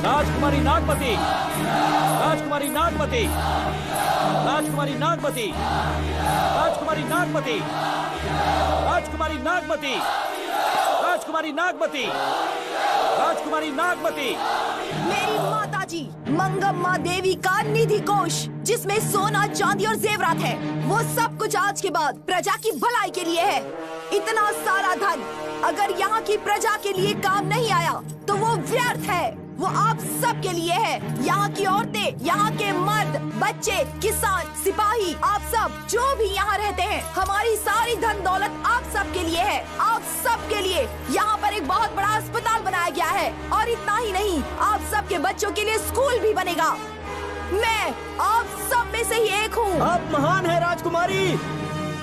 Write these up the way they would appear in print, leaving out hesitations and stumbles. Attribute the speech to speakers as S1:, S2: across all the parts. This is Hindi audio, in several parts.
S1: राजकुमारी नागमती, राजकुमारी नागमती, राजकुमारी नागमती, राजकुमारी नागमती, राजकुमारी नागमती, राजकुमारी नागमती, राजकुमारी नागमती।
S2: मेरी माताजी मंगम्मा देवी का निधि कोष, जिसमें सोना, चांदी और जेवरात है, वो सब कुछ आज के बाद प्रजा की भलाई के लिए है। इतना सारा धन अगर यहाँ की प्रजा के लिए काम नहीं आया तो वो व्यर्थ है। वो आप सब के लिए है। यहाँ की औरतें, यहाँ के मर्द, बच्चे, किसान, सिपाही, आप सब जो भी यहाँ रहते हैं, हमारी सारी धन दौलत आप सब के लिए है। आप सब के लिए यहाँ पर एक बहुत बड़ा अस्पताल बनाया गया है और इतना ही नहीं, आप सब के बच्चों के लिए स्कूल भी बनेगा। मैं आप सब में से ही एक हूँ।
S3: आप महान है राजकुमारी।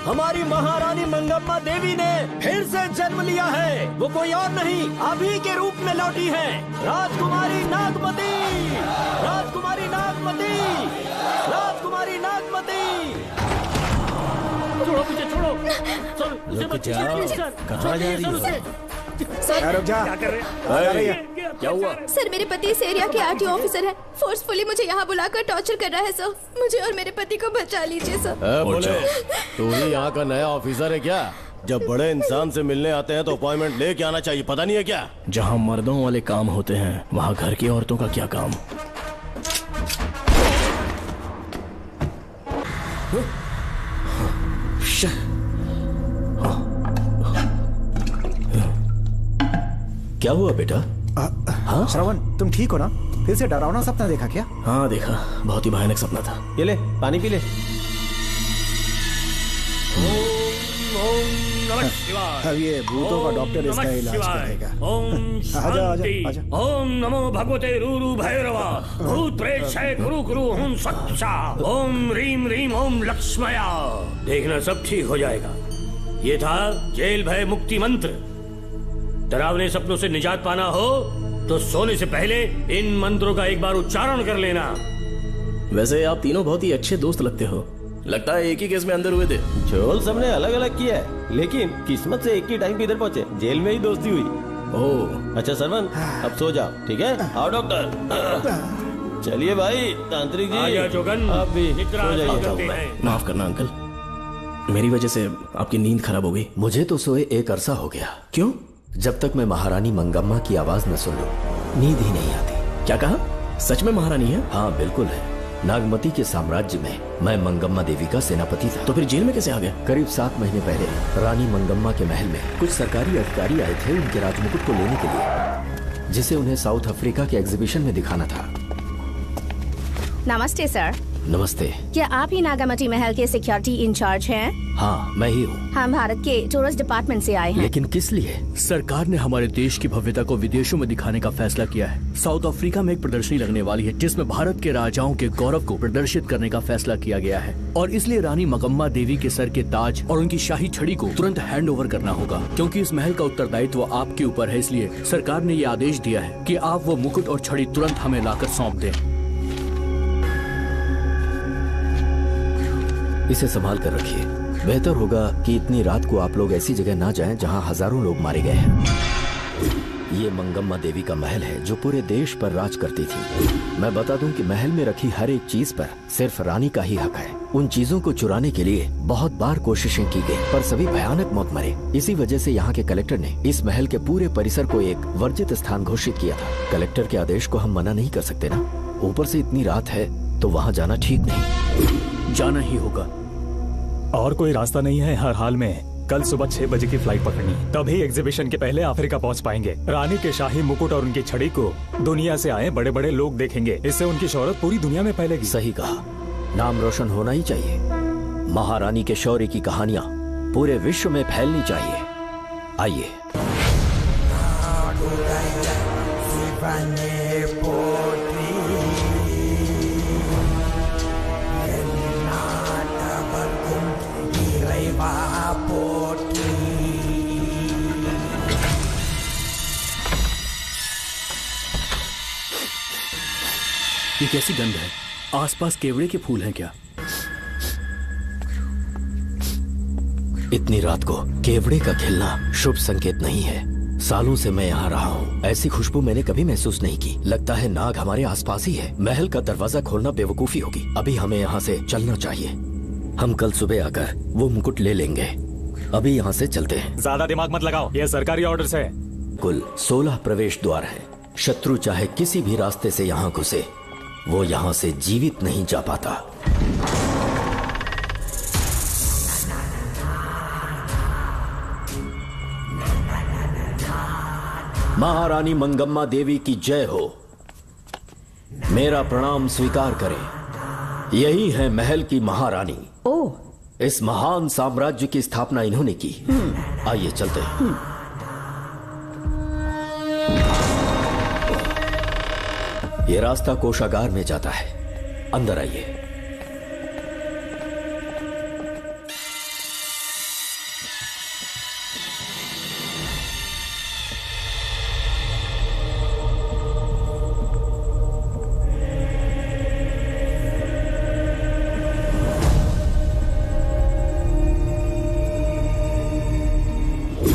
S3: हमारी महारानी मंगम्मा देवी ने फिर से जन्म लिया है। वो कोई और नहीं, आप ही के रूप में लौटी है। राजकुमारी नागमती, राजकुमारी नागमती, राजकुमारी नागमती।
S1: छोड़ो मुझे, छोड़ो सर, उसे मत छेड़िए सर।
S4: कहाँ जा रही हो?
S5: रुक जा।
S1: क्या कर रहे हैं?
S4: क्या हुआ?
S6: सर, मेरे पति इस एरिया के आरटीओ ऑफिसर हैं। फोर्सफुली मुझे यहाँ बुलाकर टॉर्चर कर रहा है सर। मुझे और मेरे पति को बचा लीजिए सर।
S4: बोले, तू ही यहाँ का नया ऑफिसर है क्या? जब बड़े इंसान से मिलने आते हैं तो अपॉइंटमेंट लेके आना चाहिए, पता नहीं है क्या?
S7: जहाँ मर्दों वाले काम होते हैं वहाँ घर की औरतों का क्या काम? क्या हुआ बेटा?
S5: हाँ श्रवण, तुम ठीक हो ना? फिर से डरावना सपना देखा क्या?
S7: हाँ देखा, बहुत ही भयानक सपना था।
S3: ये ले, पानी पी ले।
S5: अब ये भूतों का डॉक्टर इसका इलाज करेगा।
S1: ओम
S5: आजा,
S1: शांति।
S5: आजा।
S1: ओम नमो भगवते रूरू भैरवा। भूत प्रेत क्षय गुरु गुरु हुं सच्चा। ओम रीम रीम ओम लक्ष्मया। देखना सब ठीक हो जाएगा। ये था जेल भय मुक्ति मंत्र। डरावने सपनों से निजात पाना हो तो सोने से पहले इन मंत्रों का एक बार उच्चारण कर लेना।
S7: वैसे आप तीनों बहुत ही अच्छे दोस्त लगते हो। लगता है एक ही केस में अंदर हुए थे।
S3: झोल सबने अलग अलग किया है, लेकिन किस्मत से एक ही टाइम पे इधर पहुँचे। जेल में ही दोस्ती हुई।
S7: ओह
S3: अच्छा सरवन, अब सो जाओ, ठीक है? आओ डॉक्टर। चलिए भाई तांत्रिक जी,
S1: आजा जोगन,
S3: आप भी
S1: निद्रा
S3: सो जाइए।
S1: करते हैं।
S7: माफ करना अंकल, मेरी वजह से आपकी नींद खराब हो गई।
S8: मुझे तो सोए एक अरसा हो गया।
S7: क्यों?
S8: जब तक मैं महारानी मंगम्मा की आवाज न सुन लूं, नींद ही नहीं आती।
S7: क्या कहा? सच में महारानी है?
S8: हाँ बिल्कुल है। नागमती के साम्राज्य में मैं मंगम्मा देवी का सेनापति था।
S7: तो फिर जेल में कैसे आ गए?
S8: करीब 7 महीने पहले रानी मंगम्मा के महल में कुछ सरकारी अधिकारी आए थे उनके राजमुकुट को लेने के लिए, जिसे उन्हें साउथ अफ्रीका के एग्जीबिशन में दिखाना था।
S6: नमस्ते सर।
S8: नमस्ते।
S6: क्या आप ही नागामती महल के सिक्योरिटी इंचार्ज हैं?
S8: हाँ मैं ही हूँ।
S6: हम भारत के टूरिस्ट डिपार्टमेंट से आए हैं।
S8: लेकिन किस लिए?
S7: सरकार ने हमारे देश की भव्यता को विदेशों में दिखाने का फैसला किया है। साउथ अफ्रीका में एक प्रदर्शनी लगने वाली है जिसमें भारत के राजाओं के गौरव को प्रदर्शित करने का फैसला किया गया है, और इसलिए रानी मंगम्मा देवी के सर के ताज और उनकी शाही छड़ी को तुरंत हैंड ओवर करना होगा। क्योंकि इस महल का उत्तरदायित्व आपके ऊपर है, इसलिए सरकार ने ये आदेश दिया है कि आप वो मुकुट और छड़ी तुरंत हमें लाकर सौंप दें।
S8: इसे संभाल कर रखिए। बेहतर होगा कि इतनी रात को आप लोग ऐसी जगह ना जाएं जहां हजारों लोग मारे गए हैं। ये मंगम्मा देवी का महल है जो पूरे देश पर राज करती थी। मैं बता दूं कि महल में रखी हर एक चीज पर सिर्फ रानी का ही हक है। उन चीजों को चुराने के लिए बहुत बार कोशिशें की गई, पर सभी भयानक मौत मरे। इसी वजह से यहाँ के कलेक्टर ने इस महल के पूरे परिसर को एक वर्जित स्थान घोषित किया था। कलेक्टर के आदेश को हम मना नहीं कर सकते ना। ऊपर से इतनी रात है तो वहाँ जाना ठीक नहीं।
S7: जाना ही होगा।
S9: और कोई रास्ता नहीं है। हर हाल में कल सुबह 6 बजे की फ्लाइट पकड़नी, तभी एग्जीबिशन के पहले अफ्रीका पहुंच पाएंगे। रानी के शाही मुकुट और उनकी छड़ी को दुनिया से आए बड़े बड़े लोग देखेंगे। इससे उनकी शोहरत पूरी दुनिया में फैलेगी।
S8: सही कहा, नाम रोशन होना ही चाहिए। महारानी के शौर्य की कहानियां पूरे विश्व में फैलनी चाहिए। आइए।
S7: ये कैसी गंध है? आसपास केवड़े के फूल हैं क्या?
S8: इतनी रात को केवड़े का खिलना शुभ संकेत नहीं है। सालों से मैं यहाँ रहा हूँ, ऐसी खुशबू मैंने कभी महसूस नहीं की। लगता है नाग हमारे आसपास ही है। महल का दरवाजा खोलना बेवकूफी होगी। अभी हमें यहाँ से चलना चाहिए। हम कल सुबह आकर वो मुकुट ले लेंगे। अभी यहाँ से चलते हैं।
S9: ज्यादा दिमाग मत लगाओ, ये सरकारी ऑर्डर है।
S8: कुल 16 प्रवेश द्वार हैं। शत्रु चाहे किसी भी रास्ते से यहाँ घुसे, वो यहाँ से जीवित नहीं जा पाता। महारानी मंगम्मा देवी की जय हो। मेरा प्रणाम स्वीकार करें। यही है महल की महारानी।
S2: ओह,
S8: इस महान साम्राज्य की स्थापना इन्होंने की। आइए चलते हैं। ये रास्ता कोषागार में जाता है। अंदर आइए।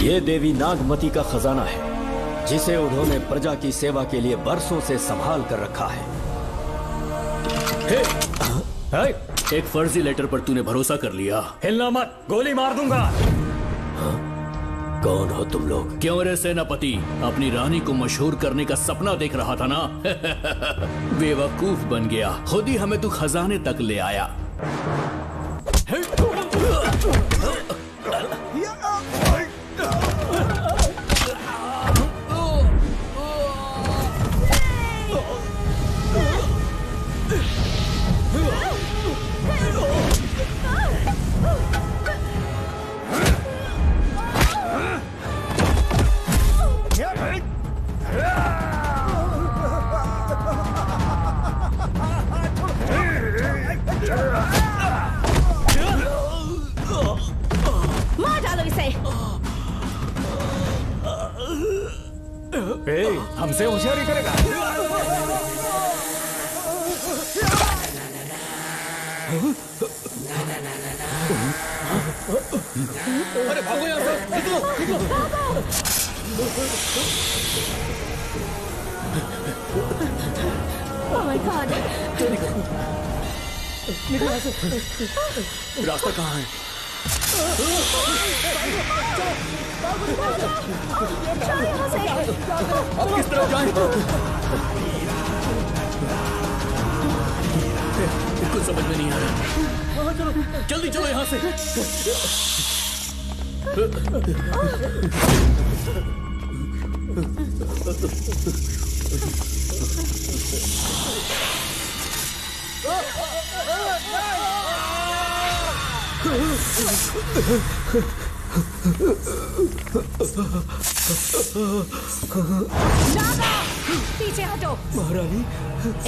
S8: ये देवी नागमती का खजाना है, जिसे उन्होंने प्रजा की सेवा के लिए बरसों से संभाल कर रखा है।
S7: एक फर्जी लेटर पर तूने भरोसा कर लिया।
S9: हिलना मत, गोली मार दूंगा।
S8: कौन हो तुम लोग?
S7: क्यों रे सेनापति, अपनी रानी को मशहूर करने का सपना देख रहा था ना? बेवकूफ बन गया। खुद ही हमें तू खजाने तक ले आया।
S2: मार डालो इसे।
S9: हमसे होशियारी करेगा।
S1: अरे भागो यहाँ से, निकलो, निकलो।
S2: Oh my God!
S7: रास्ता कहाँ है?
S1: अब किस तरफ जाएं?
S7: कुछ समझ में नहीं आ रहा।
S1: चलो, जल्दी चलो यहाँ से।
S2: नागा, पीछे हटो।
S3: महारानी,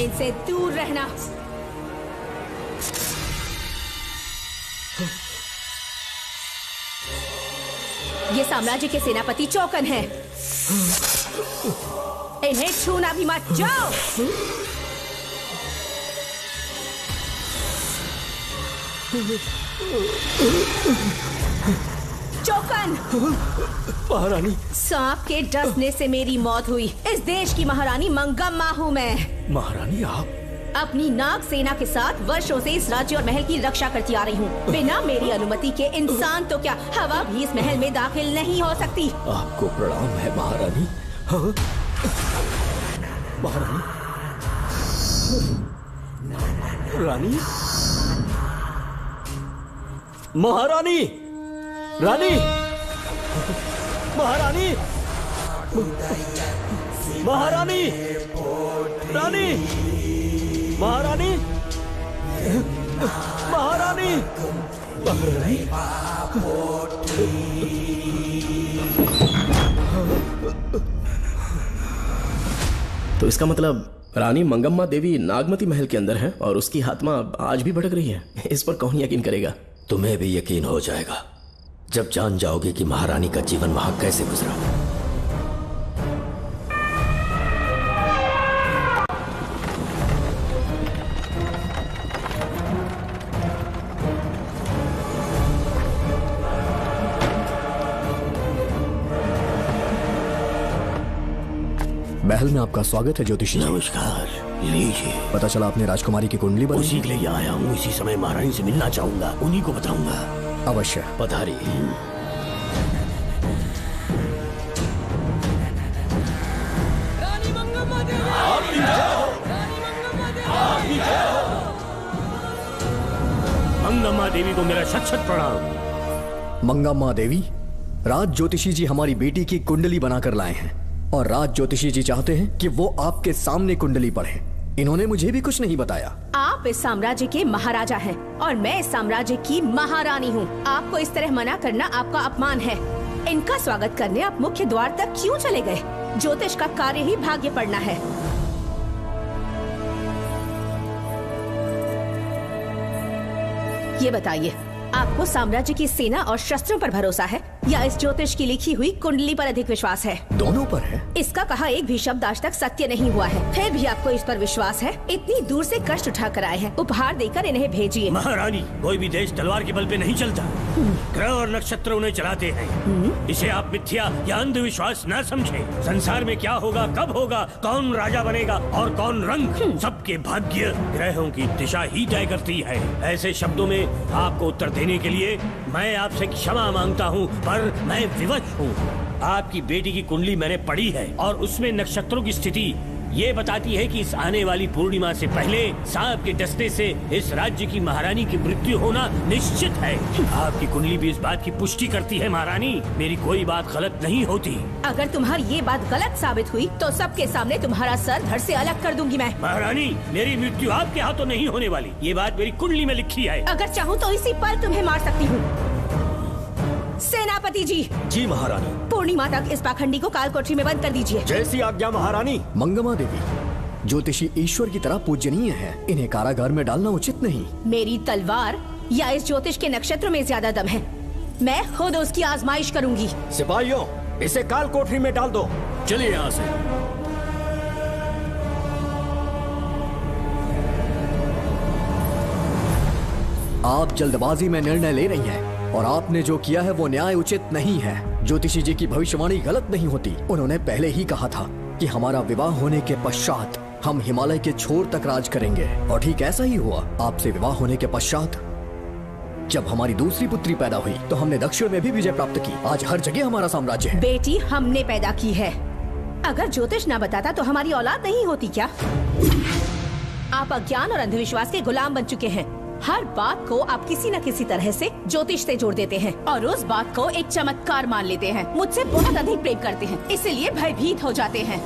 S2: इनसे दूर रहना। ये साम्राज्य के सेनापति चौकन हैं। इन्हें छूना भी मत। जाओ। चौकन,
S3: महारानी,
S2: सांप के डसने से मेरी मौत हुई। इस देश की महारानी मंगम्मा हूँ मैं।
S3: महारानी आप
S2: अपनी नाग सेना के साथ वर्षों से इस राज्य और महल की रक्षा करती आ रही हूँ। बिना मेरी अनुमति के इंसान तो क्या, हवा भी इस महल में दाखिल नहीं हो सकती।
S8: आपको प्रणाम है महारानी।
S3: हाँ? महारानी, रानी, महारानी, रानी, महारानी, महारानी, रानी, महारानी, महारानी, महारानी।
S10: तो इसका मतलब रानी मंगम्मा देवी नागमती महल के अंदर है और उसकी आत्मा आज भी भटक रही है। इस पर कौन यकीन करेगा?
S8: तुम्हें भी यकीन हो जाएगा जब जान जाओगे कि महारानी का जीवन वहां कैसे गुजरा।
S7: महल में आपका स्वागत है ज्योतिषी।
S1: नमस्कार, लीजिए।
S7: पता चला आपने राजकुमारी की कुंडली बनाई।
S1: उसी के लिए आया हूँ। इसी समय महारानी से मिलना चाहूंगा, उन्हीं को बताऊंगा।
S7: अवश्य
S8: पधारिए।
S1: मंगम्मा देवी को मेरा शत शत प्रणाम।
S7: मंगम्मा देवी, राज ज्योतिषी जी हमारी बेटी की कुंडली बनाकर लाए हैं और राज ज्योतिषी जी चाहते हैं कि वो आपके सामने कुंडली पढ़े। इन्होंने मुझे भी कुछ नहीं बताया।
S11: आप इस साम्राज्य के महाराजा हैं और मैं इस साम्राज्य की महारानी हूँ। आपको इस तरह मना करना आपका अपमान है। इनका स्वागत करने आप मुख्य द्वार तक क्यों चले गए? ज्योतिष का कार्य ही भाग्य पढ़ना है। ये बताइए, आपको साम्राज्य की सेना और शस्त्रों पर भरोसा है या इस ज्योतिष की लिखी हुई कुंडली पर अधिक विश्वास है?
S7: दोनों पर है।
S11: इसका कहा एक भी शब्द आज तक सत्य नहीं हुआ है, फिर भी आपको इस पर विश्वास है? इतनी दूर से कष्ट उठा कर आए हैं, उपहार देकर इन्हें भेजिए।
S1: महारानी, कोई भी देश तलवार के बल पे नहीं चलता, ग्रह और नक्षत्र उन्हें चलाते हैं। इसे आप मिथ्या या अंधविश्वास न समझे। संसार में क्या होगा, कब होगा, कौन राजा बनेगा और कौन रंग, सबके भाग्य ग्रहों की दिशा ही तय करती है। ऐसे शब्दों में आपको उत्तर देने के लिए मैं आपसे क्षमा मांगता हूँ, पर मैं विवश हूँ। आपकी बेटी की कुंडली मैंने पढ़ी है और उसमें नक्षत्रों की स्थिति ये बताती है कि इस आने वाली पूर्णिमा से पहले सांप के डसने से इस राज्य की महारानी की मृत्यु होना निश्चित है। आपकी कुंडली भी इस बात की पुष्टि करती है। महारानी, मेरी कोई बात गलत नहीं होती।
S11: अगर तुम्हारी ये बात गलत साबित हुई तो सबके सामने तुम्हारा सर धड़ से अलग कर दूंगी मैं।
S1: महारानी, मेरी मृत्यु आपके हाथों नहीं होने वाली, ये बात मेरी कुंडली में लिखी है।
S11: अगर चाहूँ तो इसी पल तुम्हें मार सकती हूँ। सेनापति जी।
S3: जी महारानी।
S11: पूर्णिमा तक इस पाखंडी को काल कोठरी में बंद कर दीजिए।
S3: जैसी आज्ञा महारानी।
S7: मंगम्मा देवी, ज्योतिषी ईश्वर की तरह पूजनीय है, इन्हें कारागार में डालना उचित नहीं।
S11: मेरी तलवार या इस ज्योतिष के नक्षत्र में ज्यादा दम है? मैं खुद उसकी आजमाइश करूंगी।
S3: सिपाहियों, इसे काल कोठरी में डाल दो।
S1: चलिए यहाँ से।
S7: आप जल्दबाजी में निर्णय ले रही हैं और आपने जो किया है वो न्याय उचित नहीं है। ज्योतिषी जी की भविष्यवाणी गलत नहीं होती। उन्होंने पहले ही कहा था कि हमारा विवाह होने के पश्चात हम हिमालय के छोर तक राज करेंगे और ठीक ऐसा ही हुआ। आपसे विवाह होने के पश्चात जब हमारी दूसरी पुत्री पैदा हुई तो हमने दक्षिण में भी विजय प्राप्त की। आज हर जगह हमारा साम्राज्य है।
S11: बेटी हमने पैदा की है। अगर ज्योतिष ना बताता तो हमारी औलाद नहीं होती क्या? आप अज्ञान और अंधविश्वास के गुलाम बन चुके हैं। हर बात को आप किसी न किसी तरह से ज्योतिष से जोड़ देते हैं और उस बात को एक चमत्कार मान लेते हैं। मुझसे बहुत अधिक प्रेम करते हैं, इसीलिए भयभीत हो जाते हैं।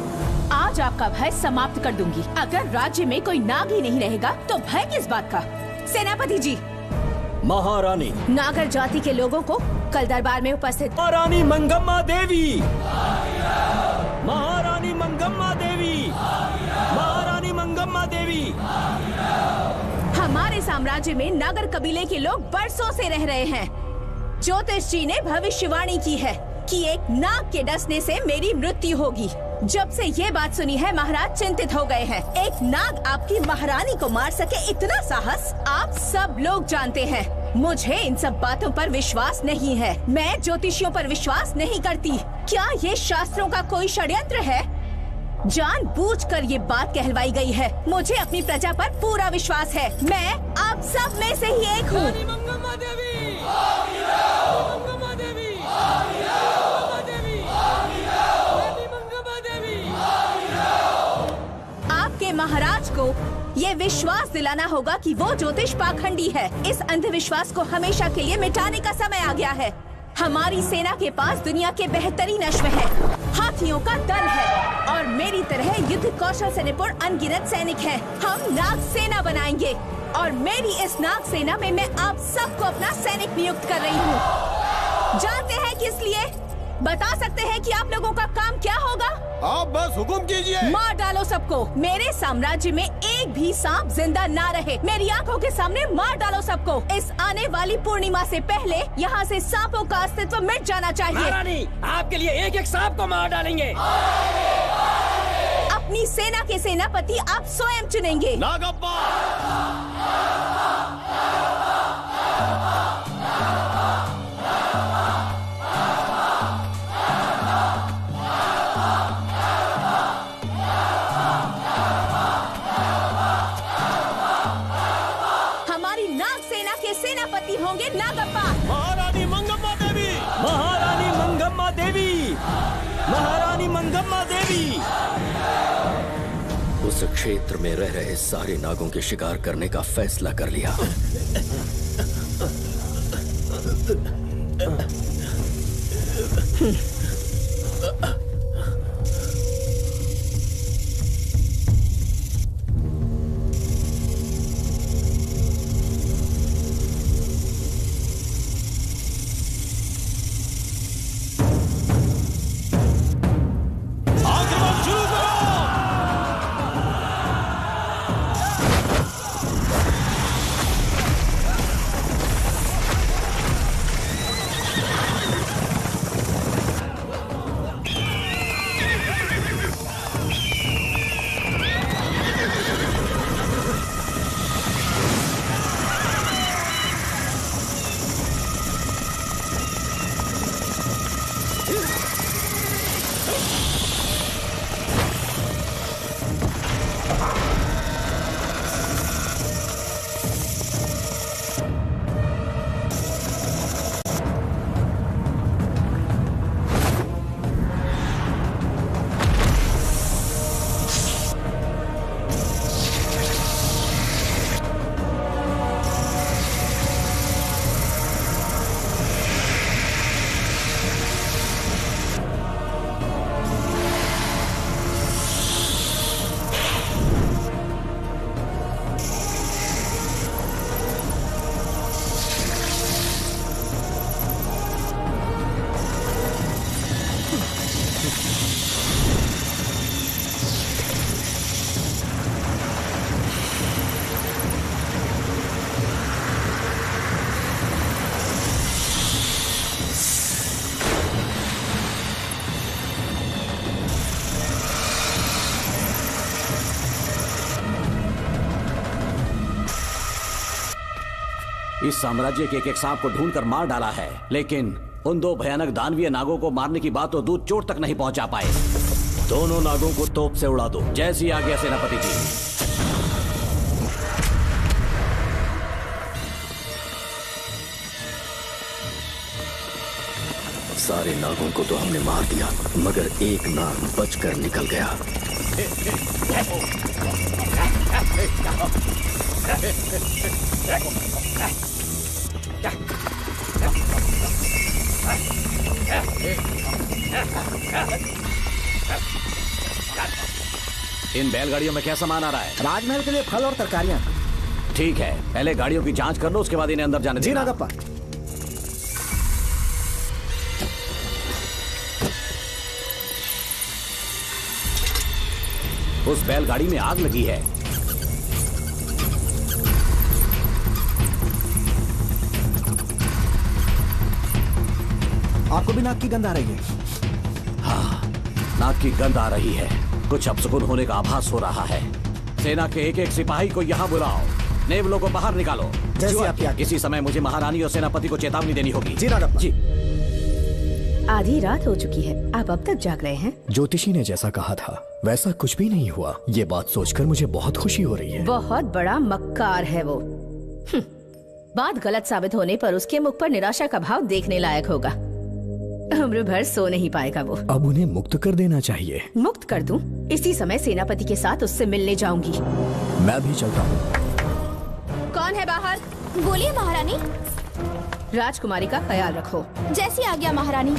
S11: आज आपका भय समाप्त कर दूंगी। अगर राज्य में कोई नाग ही नहीं रहेगा तो भय किस बात का? सेनापति जी।
S3: महारानी।
S11: नागर जाति के लोगों को कल दरबार में उपस्थित।
S3: महारानी मंगम्मा देवी। महारानी मंगम्मा देवी। महारानी मंगम्मा देवी।
S11: हमारे साम्राज्य में नागर कबीले के लोग बरसों से रह रहे हैं। ज्योतिष जी ने भविष्यवाणी की है कि एक नाग के डसने से मेरी मृत्यु होगी। जब से ये बात सुनी है महाराज चिंतित हो गए हैं। एक नाग आपकी महारानी को मार सके, इतना साहस आप सब लोग जानते हैं। मुझे इन सब बातों पर विश्वास नहीं है। मैं ज्योतिषियों पर विश्वास नहीं करती। क्या ये शास्त्रों का कोई षड्यंत्र है? जानबूझकर ये बात कहलवाई गई है। मुझे अपनी प्रजा पर पूरा विश्वास है। मैं आप सब में से ही एक हूँ। आपके महाराज को ये विश्वास दिलाना होगा कि वो ज्योतिष पाखंडी है। इस अंधविश्वास को हमेशा के लिए मिटाने का समय आ गया है। हमारी सेना के पास दुनिया के बेहतरीन अश्व है, हाथियों का दल है और मेरी तरह युद्ध कौशल से निपुण अनगिनत सैनिक हैं। हम नाग सेना बनाएंगे और मेरी इस नाग सेना में मैं आप सबको अपना सैनिक नियुक्त कर रही हूँ। जानते हैं किस लिए? बता सकते हैं कि आप लोगों का काम क्या होगा?
S4: आप बस हुक्म कीजिए।
S11: मार डालो सबको। मेरे साम्राज्य में एक भी सांप जिंदा ना रहे। मेरी आंखों के सामने मार डालो सबको। इस आने वाली पूर्णिमा से पहले यहाँ से सांपों का अस्तित्व मिट जाना चाहिए।
S3: महारानी, आपके लिए एक एक सांप को मार डालेंगे।
S11: अपनी सेना के सेनापति आप स्वयं चुनेंगे।
S4: नागप्पा।
S11: होंगे नागप्पा।
S3: महारानी मंगम्मा देवी, महारानी मंगम्मा देवी, महारानी मंगम्मा देवी।
S8: उस क्षेत्र में रह रहे सारे नागों के शिकार करने का फैसला कर लिया।
S12: इस साम्राज्य के एक सांप को ढूंढकर मार डाला है, लेकिन उन दो भयानक दानवीय नागों को मारने की बात तो दूध चोट तक नहीं पहुंचा पाए। दोनों नागों को तोप से उड़ा दो, जैसी आज्ञा सेनापति जी।
S8: सारे नागों को तो हमने मार दिया, मगर एक नाग बचकर निकल गया।
S12: इन बैलगाड़ियों में क्या सामान आ रहा है?
S5: राजमहल के लिए फल और तरकारियां।
S12: ठीक है, पहले गाड़ियों की जांच कर लो, उसके बाद इन्हें अंदर जाने
S5: जी
S12: देना।
S5: नागप्पा।
S12: उस बैलगाड़ी में आग लगी है।
S5: आपको भी नाक की गंध आ रही है?
S12: हाँ, नाक की गंध आ रही है। कुछ अपशकुन होने का आभास हो रहा है। सेना के एक एक सिपाही को यहाँ बुलाओ, नेवलों को बाहर निकालो।
S5: जैसी आपकी आज्ञा।
S12: इसी समय मुझे महारानी और सेनापति को चेतावनी देनी होगी।
S5: जी नागप्पा।
S12: जी।
S11: आधी रात हो चुकी है, आप अब तक जाग रहे हैं?
S7: ज्योतिषी ने जैसा कहा था वैसा कुछ भी नहीं हुआ। ये बात सोचकर मुझे बहुत खुशी हो रही है।
S11: बहुत बड़ा मक्कार है वो। बात गलत साबित होने पर उसके मुख पर निराशा का भाव देखने लायक होगा। उम्र भर सो नहीं पाएगा वो।
S7: अब उन्हें मुक्त कर देना चाहिए।
S11: मुक्त कर दूं? इसी समय सेनापति के साथ उससे मिलने जाऊंगी।
S7: मैं भी चलता हूँ।
S11: कौन है बाहर?
S6: बोलिए महारानी।
S11: राजकुमारी का ख्याल रखो।
S6: जैसी आज्ञा महारानी।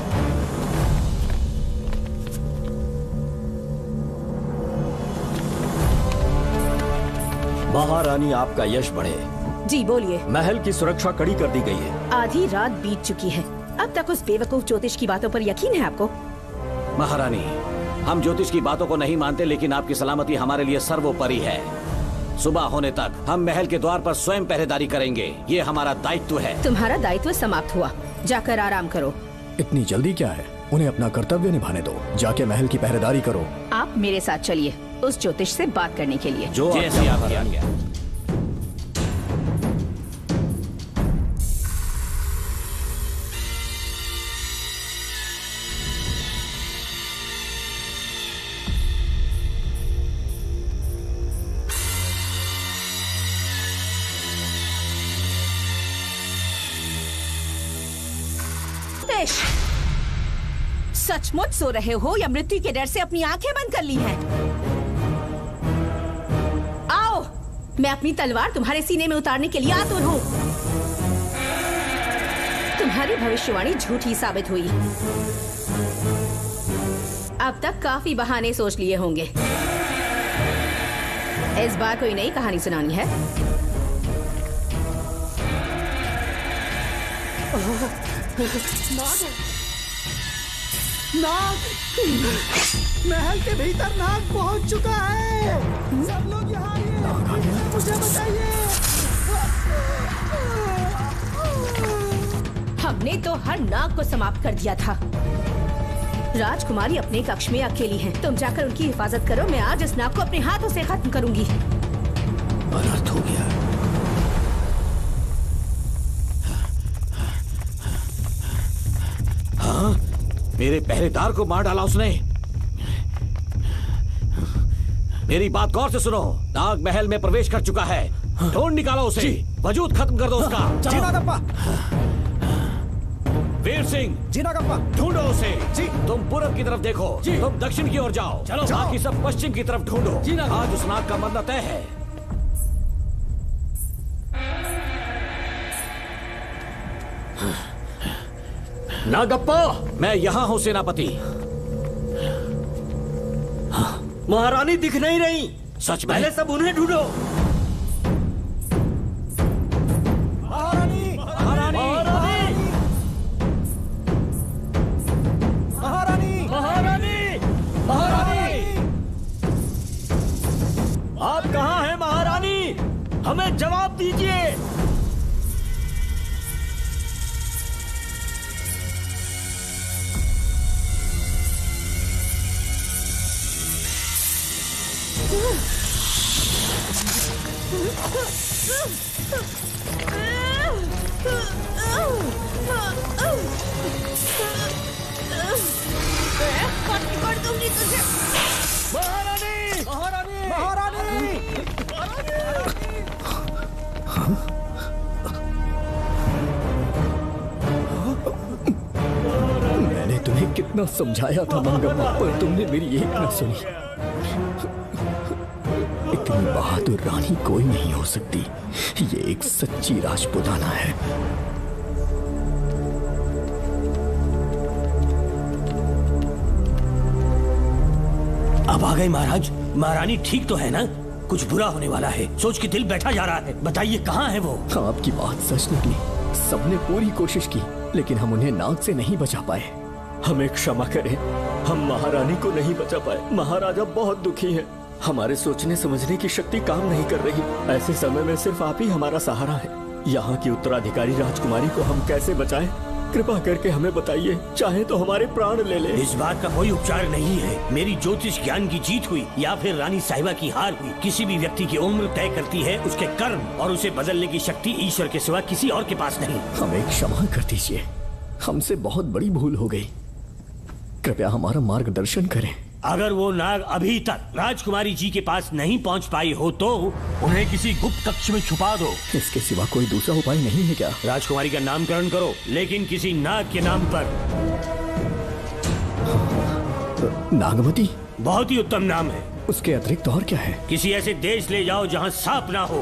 S3: महारानी आपका यश बढ़े।
S11: जी बोलिए।
S3: महल की सुरक्षा कड़ी कर दी गई है।
S11: आधी रात बीत चुकी है, अब तक उस बेवकूफ ज्योतिष की बातों पर यकीन है आपको?
S12: महारानी, हम ज्योतिष की बातों को नहीं मानते, लेकिन आपकी सलामती हमारे लिए सर्वोपरि है। सुबह होने तक हम महल के द्वार पर स्वयं पहरेदारी करेंगे, ये हमारा दायित्व है।
S11: तुम्हारा दायित्व समाप्त हुआ, जाकर आराम करो।
S7: इतनी जल्दी क्या है? उन्हें अपना कर्तव्य निभाने दो। जाके महल की पहरेदारी करो।
S11: आप मेरे साथ चलिए उस ज्योतिष से बात करने के लिए।
S12: जो जैसी आपकी आज्ञा।
S11: महेश, सचमुच सो रहे हो या मृत्यु के डर से अपनी आंखें बंद कर ली हैं? आओ, मैं अपनी तलवार तुम्हारे सीने में उतारने के लिए आतुर हूँ। तुम्हारी भविष्यवाणी झूठी साबित हुई। अब तक काफी बहाने सोच लिए होंगे। इस बार कोई नई कहानी सुनानी है?
S5: नाग, महल के भीतर नाग पहुंच चुका है। सब लोग यहाँ आइए, मुझे बचाइए।
S11: हमने तो हर नाग को समाप्त कर दिया था। राजकुमारी अपने कक्ष में अकेली है। तुम जाकर उनकी हिफाजत करो। मैं आज इस नाग को अपने हाथों से खत्म करूंगी।
S12: अनर्थ हो गया। हाँ, मेरे पहरेदार को मार डाला उसने। मेरी बात गौर से सुनो। नाग महल में प्रवेश कर चुका है। ढूंढ निकालो उसे। वजूद खत्म कर दो उसका।
S5: जी नागप्पा।
S12: वीर सिंह,
S5: जी नागप्पा।
S12: ढूंढो उसे।
S5: जी।
S12: तुम पूरब की तरफ देखो।
S5: जी।
S12: तुम दक्षिण की ओर जाओ।
S5: चलो।
S12: बाकी सब पश्चिम की तरफ ढूंढो।
S5: जी नागप्पा।
S12: आज उस नाग का मरना तय है।
S3: नागप्पा,
S12: मैं यहाँ हूँ सेनापति।
S3: महारानी दिख नहीं रही।
S12: सच में?
S3: पहले सब उन्हें ढूंढो।
S5: महारानी,
S12: महारानी,
S5: महारानी,
S3: महारानी, महारानी, आप कहाँ हैं महारानी? हमें जवाब दीजिए।
S2: कर दूंगी तुझे।
S3: महारानी, महारानी,
S5: महारानी।
S7: मैंने तुम्हें कितना समझाया था मंगम्मा, पर तुमने मेरी एक न सुनी। इतनी बहादुर रानी कोई नहीं हो सकती। ये एक सच्ची राजपुताना है।
S1: अब आ गए महाराज। महारानी ठीक तो है ना? कुछ बुरा होने वाला है, सोच के दिल बैठा जा रहा है। बताइए कहाँ है वो?
S7: आपकी बात सच निकली। सबने पूरी कोशिश की, लेकिन हम उन्हें नाग से नहीं बचा पाए। हमें क्षमा करें, हम महारानी को नहीं बचा पाए। महाराजा बहुत दुखी हैं। हमारे सोचने समझने की शक्ति काम नहीं कर रही। ऐसे समय में सिर्फ आप ही हमारा सहारा है। यहाँ की उत्तराधिकारी राजकुमारी को हम कैसे बचाएं? कृपा करके हमें बताइए, चाहे तो हमारे प्राण ले ले।
S1: इस बात का कोई उपचार नहीं है। मेरी ज्योतिष ज्ञान की जीत हुई या फिर रानी साहिबा की हार हुई। किसी भी व्यक्ति की उम्र तय करती है उसके कर्म, और उसे बदलने की शक्ति ईश्वर के सिवा किसी और के पास नहीं।
S7: हमें क्षमा कर दीजिए, हमसे बहुत बड़ी भूल हो गई। कृपया हमारा मार्गदर्शन करें।
S1: अगर वो नाग अभी तक राजकुमारी जी के पास नहीं पहुंच पाई हो तो उन्हें किसी गुप्त कक्ष में छुपा दो।
S7: इसके सिवा कोई दूसरा उपाय नहीं है क्या?
S1: राजकुमारी का नामकरण करो, लेकिन किसी नाग के नाम पर।
S7: नागमती
S1: बहुत ही उत्तम नाम है।
S7: उसके अतिरिक्त और क्या है?
S1: किसी ऐसे देश ले जाओ जहाँ सांप ना हो।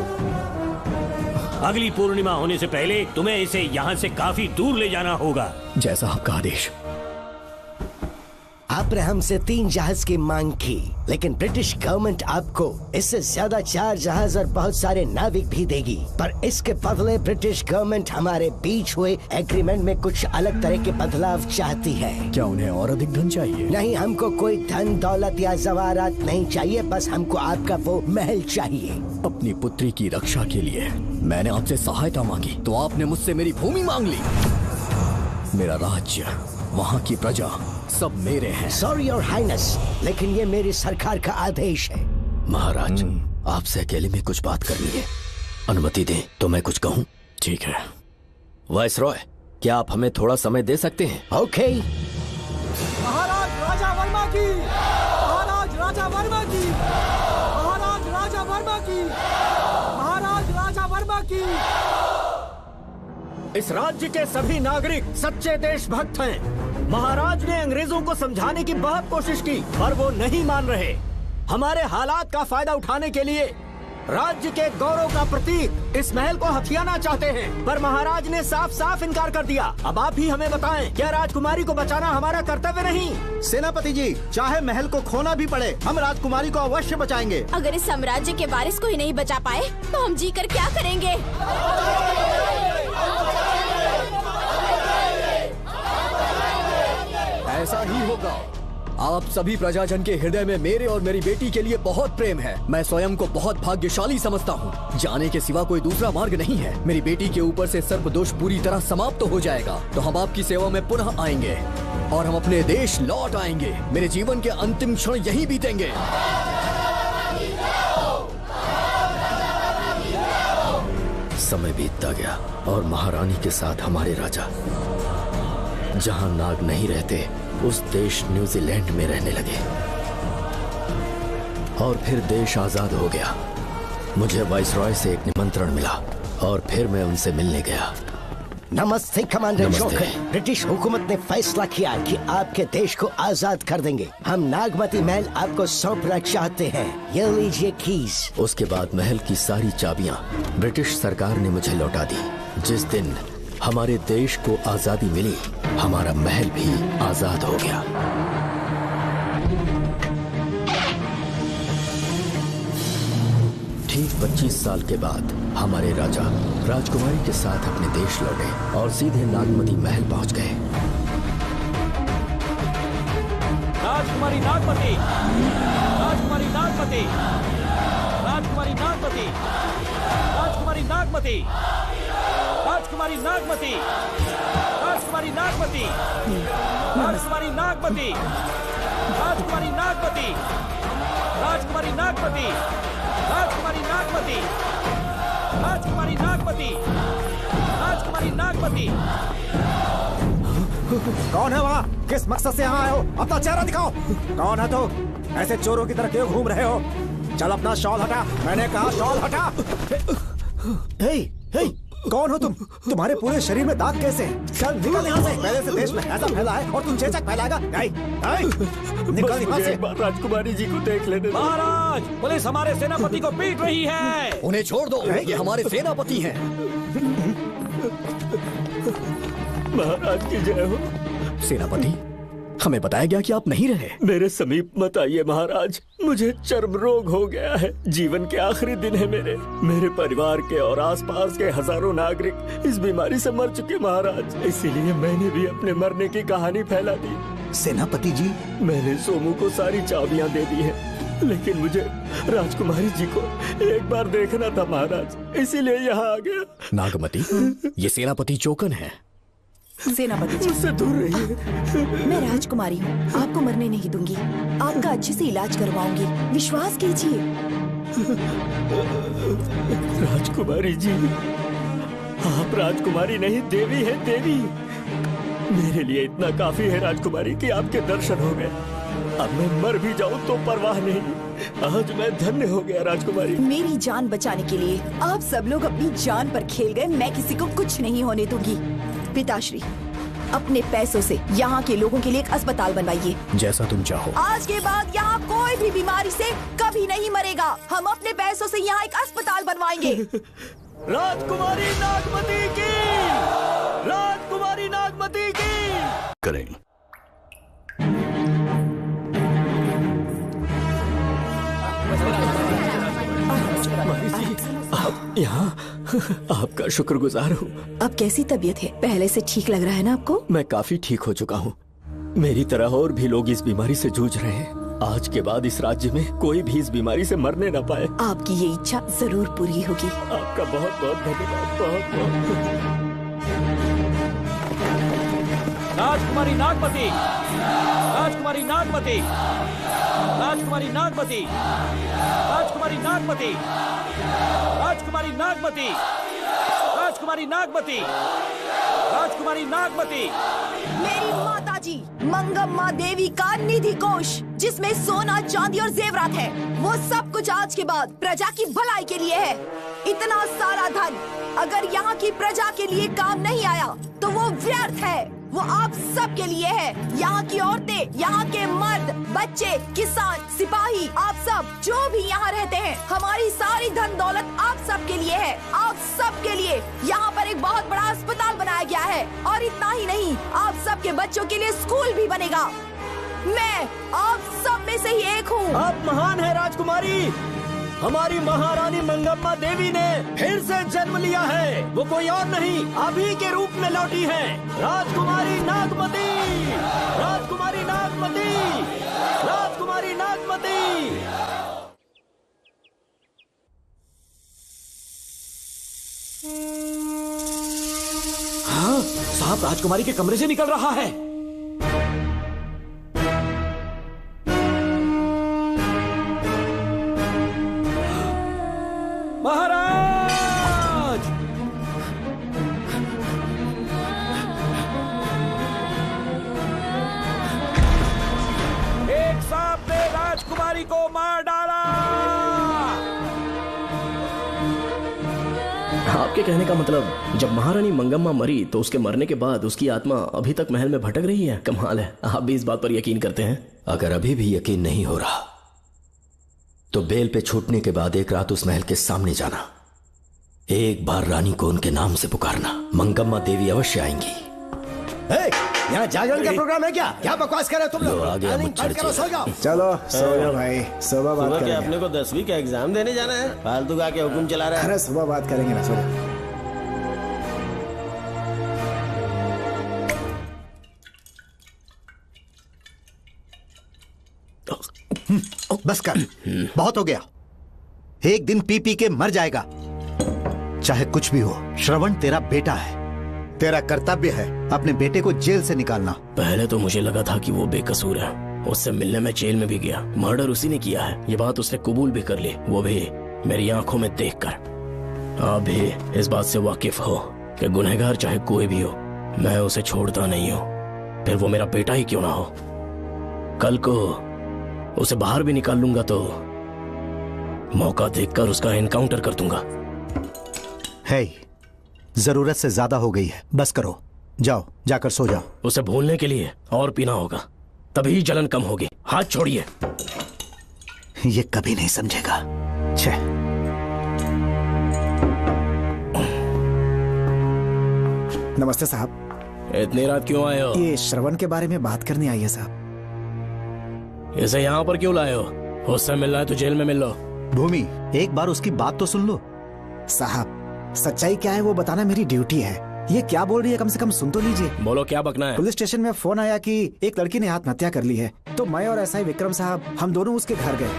S1: अगली पूर्णिमा होने से पहले तुम्हें इसे यहाँ से काफी दूर ले जाना होगा।
S7: जैसा आपका आदेश।
S13: आपने हमसे 3 जहाज की मांग की, लेकिन ब्रिटिश गवर्नमेंट आपको इससे ज्यादा 4 जहाज और बहुत सारे नाविक भी देगी। पर इसके बदले ब्रिटिश गवर्नमेंट हमारे बीच हुए एग्रीमेंट में कुछ अलग तरह के बदलाव चाहती है।
S7: क्या उन्हें और अधिक धन चाहिए?
S13: नहीं, हमको कोई धन दौलत या जवाहरात नहीं चाहिए। बस हमको आपका वो महल चाहिए।
S7: अपनी पुत्री की रक्षा के लिए मैंने आपसे सहायता मांगी, तो आपने मुझसे मेरी भूमि मांग ली। मेरा राज्य, वहाँ की प्रजा सब मेरे हैं।
S13: सॉरी योर हाइनेस, लेकिन ये मेरी सरकार का आदेश है।
S8: महाराज, आपसे अकेले में कुछ बात करनी है। अनुमति दें तो मैं कुछ कहूँ?
S7: ठीक है।
S8: वायसरॉय, क्या आप हमें थोड़ा समय दे सकते हैं?
S13: ओके।
S5: महाराज राजा वर्मा की, महाराज राजा वर्मा की, महाराज राजा वर्मा की, महाराज राजा वर्मा की।
S3: इस राज्य के सभी नागरिक सच्चे देशभक्त हैं। महाराज ने अंग्रेजों को समझाने की बहुत कोशिश की, पर वो नहीं मान रहे। हमारे हालात का फायदा उठाने के लिए राज्य के गौरव का प्रतीक इस महल को हथियाना चाहते हैं, पर महाराज ने साफ साफ इनकार कर दिया। अब आप ही हमें बताएं, क्या राजकुमारी को बचाना हमारा कर्तव्य नहीं?
S5: सेनापति जी, चाहे महल को खोना भी पड़े, हम राजकुमारी को अवश्य बचाएंगे।
S6: अगर इस साम्राज्य के वारिस को ही नहीं बचा पाए तो हम जीकर क्या करेंगे?
S7: ऐसा ही होगा। आप सभी प्रजाजन के हृदय में मेरे और मेरी बेटी के लिए बहुत प्रेम है। मैं स्वयं को बहुत भाग्यशाली समझता हूँ। जाने के सिवा कोई दूसरा मार्ग नहीं है। मेरी बेटी के ऊपर से सर्प दोष पूरी तरह समाप्त हो जाएगा तो हम आपकी सेवा में पुनः आएंगे और हम अपने देश लौट आएंगे। मेरे जीवन के अंतिम क्षण यहीं बीतेंगे।
S8: समय बीतता गया और महारानी के साथ हमारे राजा जहाँ नाग नहीं रहते उस देश न्यूजीलैंड में रहने लगे और फिर देश आजाद हो गया। मुझे वाइसरॉय से एक निमंत्रण मिला और फिर मैं उनसे मिलने गया।
S13: नमस्ते कमांडर जोकर। ब्रिटिश हुकूमत ने फैसला किया कि आपके देश को आजाद कर देंगे। हम नागमती महल आपको सौंपना चाहते हैं। ये लीजिए कीज।
S8: उसके बाद महल की सारी चाबियां ब्रिटिश सरकार ने मुझे लौटा दी। जिस दिन हमारे देश को आजादी मिली, हमारा महल भी आजाद हो गया। ठीक 25 साल के बाद हमारे राजा राजकुमारी के साथ अपने देश लौटे और सीधे नागमती महल पहुंच गए।
S3: राजकुमारी नागमती, राजकुमारी नागमती, राजकुमारी नागमती, राजकुमारी नागमती, राजकुमारी नागमती, राजकुमारी नागमती, राजकुमारी नागमती, राजकुमारी नागमती, राजकुमारी नागमती, राजकुमारी नागमती, राजकुमारी नागमती, राजकुमारी नागमती।
S5: कौन है वहाँ? किस मकसद से यहाँ आए हो? अपना चेहरा दिखाओ। कौन है तो? ऐसे चोरों की तरह क्यों घूम रहे हो? चल अपना शॉल हटा। मैंने कहा शॉल हटा। हे, हे, कौन हो तुम? तुम्हारे पूरे शरीर में दाग कैसे हैं? चल निकल यहाँ से। पहले से देश में ऐसा फैला है और तुम चेचक फैलाएगा। निकल यहाँ से।
S3: राजकुमारी जी को देख लेने। महाराज, पुलिस हमारे सेनापति को पीट रही है।
S7: उन्हें छोड़ दो, ये हमारे सेनापति हैं।
S3: महाराज की जय हो।
S7: सेनापति, हमें बताया गया कि आप नहीं रहे।
S3: मेरे समीप मत आइए महाराज, मुझे चर्म रोग हो गया है। जीवन के आखिरी दिन है मेरे परिवार के और आसपास के हजारों नागरिक इस बीमारी से मर चुके महाराज। इसीलिए मैंने भी अपने मरने की कहानी फैला दी।
S5: सेनापति जी,
S3: मैंने सोमू को सारी चाबियां दे दी है, लेकिन मुझे राजकुमारी जी को एक बार देखना था महाराज, इसीलिए यहाँ आ गया।
S7: नागमती, ये सेनापति चोकन है।
S2: सेनापति जी,
S3: मुझसे दूर रहिए।
S2: मैं राजकुमारी हूँ, आपको मरने नहीं दूंगी। आपका अच्छे से इलाज करवाऊंगी, विश्वास कीजिए।
S3: राजकुमारी जी, आप राजकुमारी नहीं देवी है, देवी। मेरे लिए इतना काफी है राजकुमारी कि आपके दर्शन हो गए। अब मैं मर भी जाऊं तो परवाह नहीं। आज मैं धन्य हो गया राजकुमारी।
S2: मेरी जान बचाने के लिए आप सब लोग अपनी जान पर खेल गए। मैं किसी को कुछ नहीं होने दूंगी। पिताश्री, अपने पैसों से यहाँ के लोगों के लिए एक अस्पताल बनवाइए।
S7: जैसा तुम चाहो।
S2: आज के बाद यहाँ कोई भी बीमारी से कभी नहीं मरेगा। हम अपने पैसों से यहाँ एक अस्पताल बनवाएंगे।
S3: राजकुमारी नागमती की, राजकुमारी नागमती की।
S14: करें।
S3: आप यहाँ, आपका शुक्रगुजार हूँ।
S2: अब कैसी तबीयत है? पहले से ठीक लग रहा है ना आपको?
S3: मैं काफी ठीक हो चुका हूँ। मेरी तरह और भी लोग इस बीमारी से जूझ रहे हैं। आज के बाद इस राज्य में कोई भी इस बीमारी से मरने न पाए।
S2: आपकी ये इच्छा जरूर पूरी होगी।
S3: आपका बहुत बहुत धन्यवाद। बहुत बहुत। राजकुमारी नागमती, राजकुमारी नागमती, राजकुमारी नागमती, राजकुमारी नागमती, राजकुमारी नागमती, राजकुमारी नागमती, राजकुमारी नागमती।
S2: मेरी माताजी मंगम्मा देवी का निधि कोष, जिसमें सोना, चांदी और जेवरात है, वो सब कुछ आज के बाद प्रजा की भलाई के लिए है। इतना सारा धन अगर यहाँ की प्रजा के लिए काम नहीं आया तो वो व्यर्थ है। वो आप सब के लिए है। यहाँ की औरतें, यहाँ के मर्द, बच्चे, किसान, सिपाही, आप सब जो भी यहाँ रहते हैं, हमारी सारी धन दौलत आप सब के लिए है। आप सब के लिए यहाँ पर एक बहुत बड़ा अस्पताल बनाया गया है और इतना ही नहीं, आप सब के बच्चों के लिए स्कूल भी बनेगा। मैं आप सब में से ही एक हूँ।
S3: आप महान है राजकुमारी। हमारी महारानी मंगम्मा देवी ने फिर से जन्म लिया है। वो कोई और नहीं, अभी के रूप में लौटी है। राजकुमारी नागमती, राजकुमारी नागमती, राजकुमारी नागमती।
S12: हाँ, साहब राजकुमारी के कमरे से निकल रहा है। महाराज! एक सांप ने राजकुमारी को मार डाला।
S10: आपके कहने का मतलब जब महारानी मंगम्मा मरी तो उसके मरने के बाद उसकी आत्मा अभी तक महल में भटक रही है? कमाल है, आप भी इस बात पर यकीन करते हैं?
S8: अगर अभी भी यकीन नहीं हो रहा तो बेल पे छूटने के बाद एक रात उस महल के सामने जाना, एक बार रानी को उनके नाम से पुकारना। मंगम्मा देवी अवश्य आएंगी।
S5: यहाँ जागरण का प्रोग्राम है क्या? क्या बकवास कर रहे हो तुम लोग?
S8: आगे मुझ
S5: चलो सो जाओ भाई, सुबह बात करेंगे।
S4: अपने को 10वीं का एग्जाम देने जाना है, फालतू का क्या हुक्म चला रहा है?
S5: अरे सुबह बात करेंगे ना, सो
S14: बस कर, बहुत हो गया। एक दिन पी पी के मर जाएगा, चाहे कुछ भी हो। श्रवण तेरा बेटा है, तेरा कर्तव्य है अपने बेटे को जेल से निकालना।
S10: पहले तो मुझे लगा था कि वो बेकसूर है, उससे मिलने में जेल में भी गया, मर्डर उसी ने किया है, ये बात उसने कबूल भी कर ली, वो भी मेरी आंखों में देखकर। आप भी इस बात से वाकिफ हो कि गुनहगार चाहे कोई भी हो, मैं उसे छोड़ता नहीं हूँ, फिर वो मेरा बेटा ही क्यों ना हो। कल को उसे बाहर भी निकाल लूंगा तो मौका देखकर उसका एनकाउंटर कर दूंगा।
S14: है, जरूरत से ज्यादा हो गई है, बस करो, जाओ जाकर सो जाओ।
S10: उसे भूलने के लिए और पीना होगा, तभी जलन कम होगी। हाथ छोड़िए।
S14: ये कभी नहीं समझेगा। छे।
S5: नमस्ते साहब।
S10: इतनी रात क्यों आए हो?
S5: ये श्रवण के बारे में बात करने आई है साहब।
S10: इसे यहाँ पर क्यों लाए हो? उससे मिलना है तो जेल में मिल लो।
S14: भूमि, एक बार उसकी बात तो सुन लो।
S5: साहब, सच्चाई क्या है वो बताना मेरी ड्यूटी है। ये क्या बोल रही है, कम से कम सुन तो लीजिए।
S10: बोलो, क्या बकना है?
S5: पुलिस स्टेशन में फोन आया कि एक लड़की ने आत्महत्या कर ली है, तो मैं और एसआई विक्रम साहब हम दोनों उसके घर गए।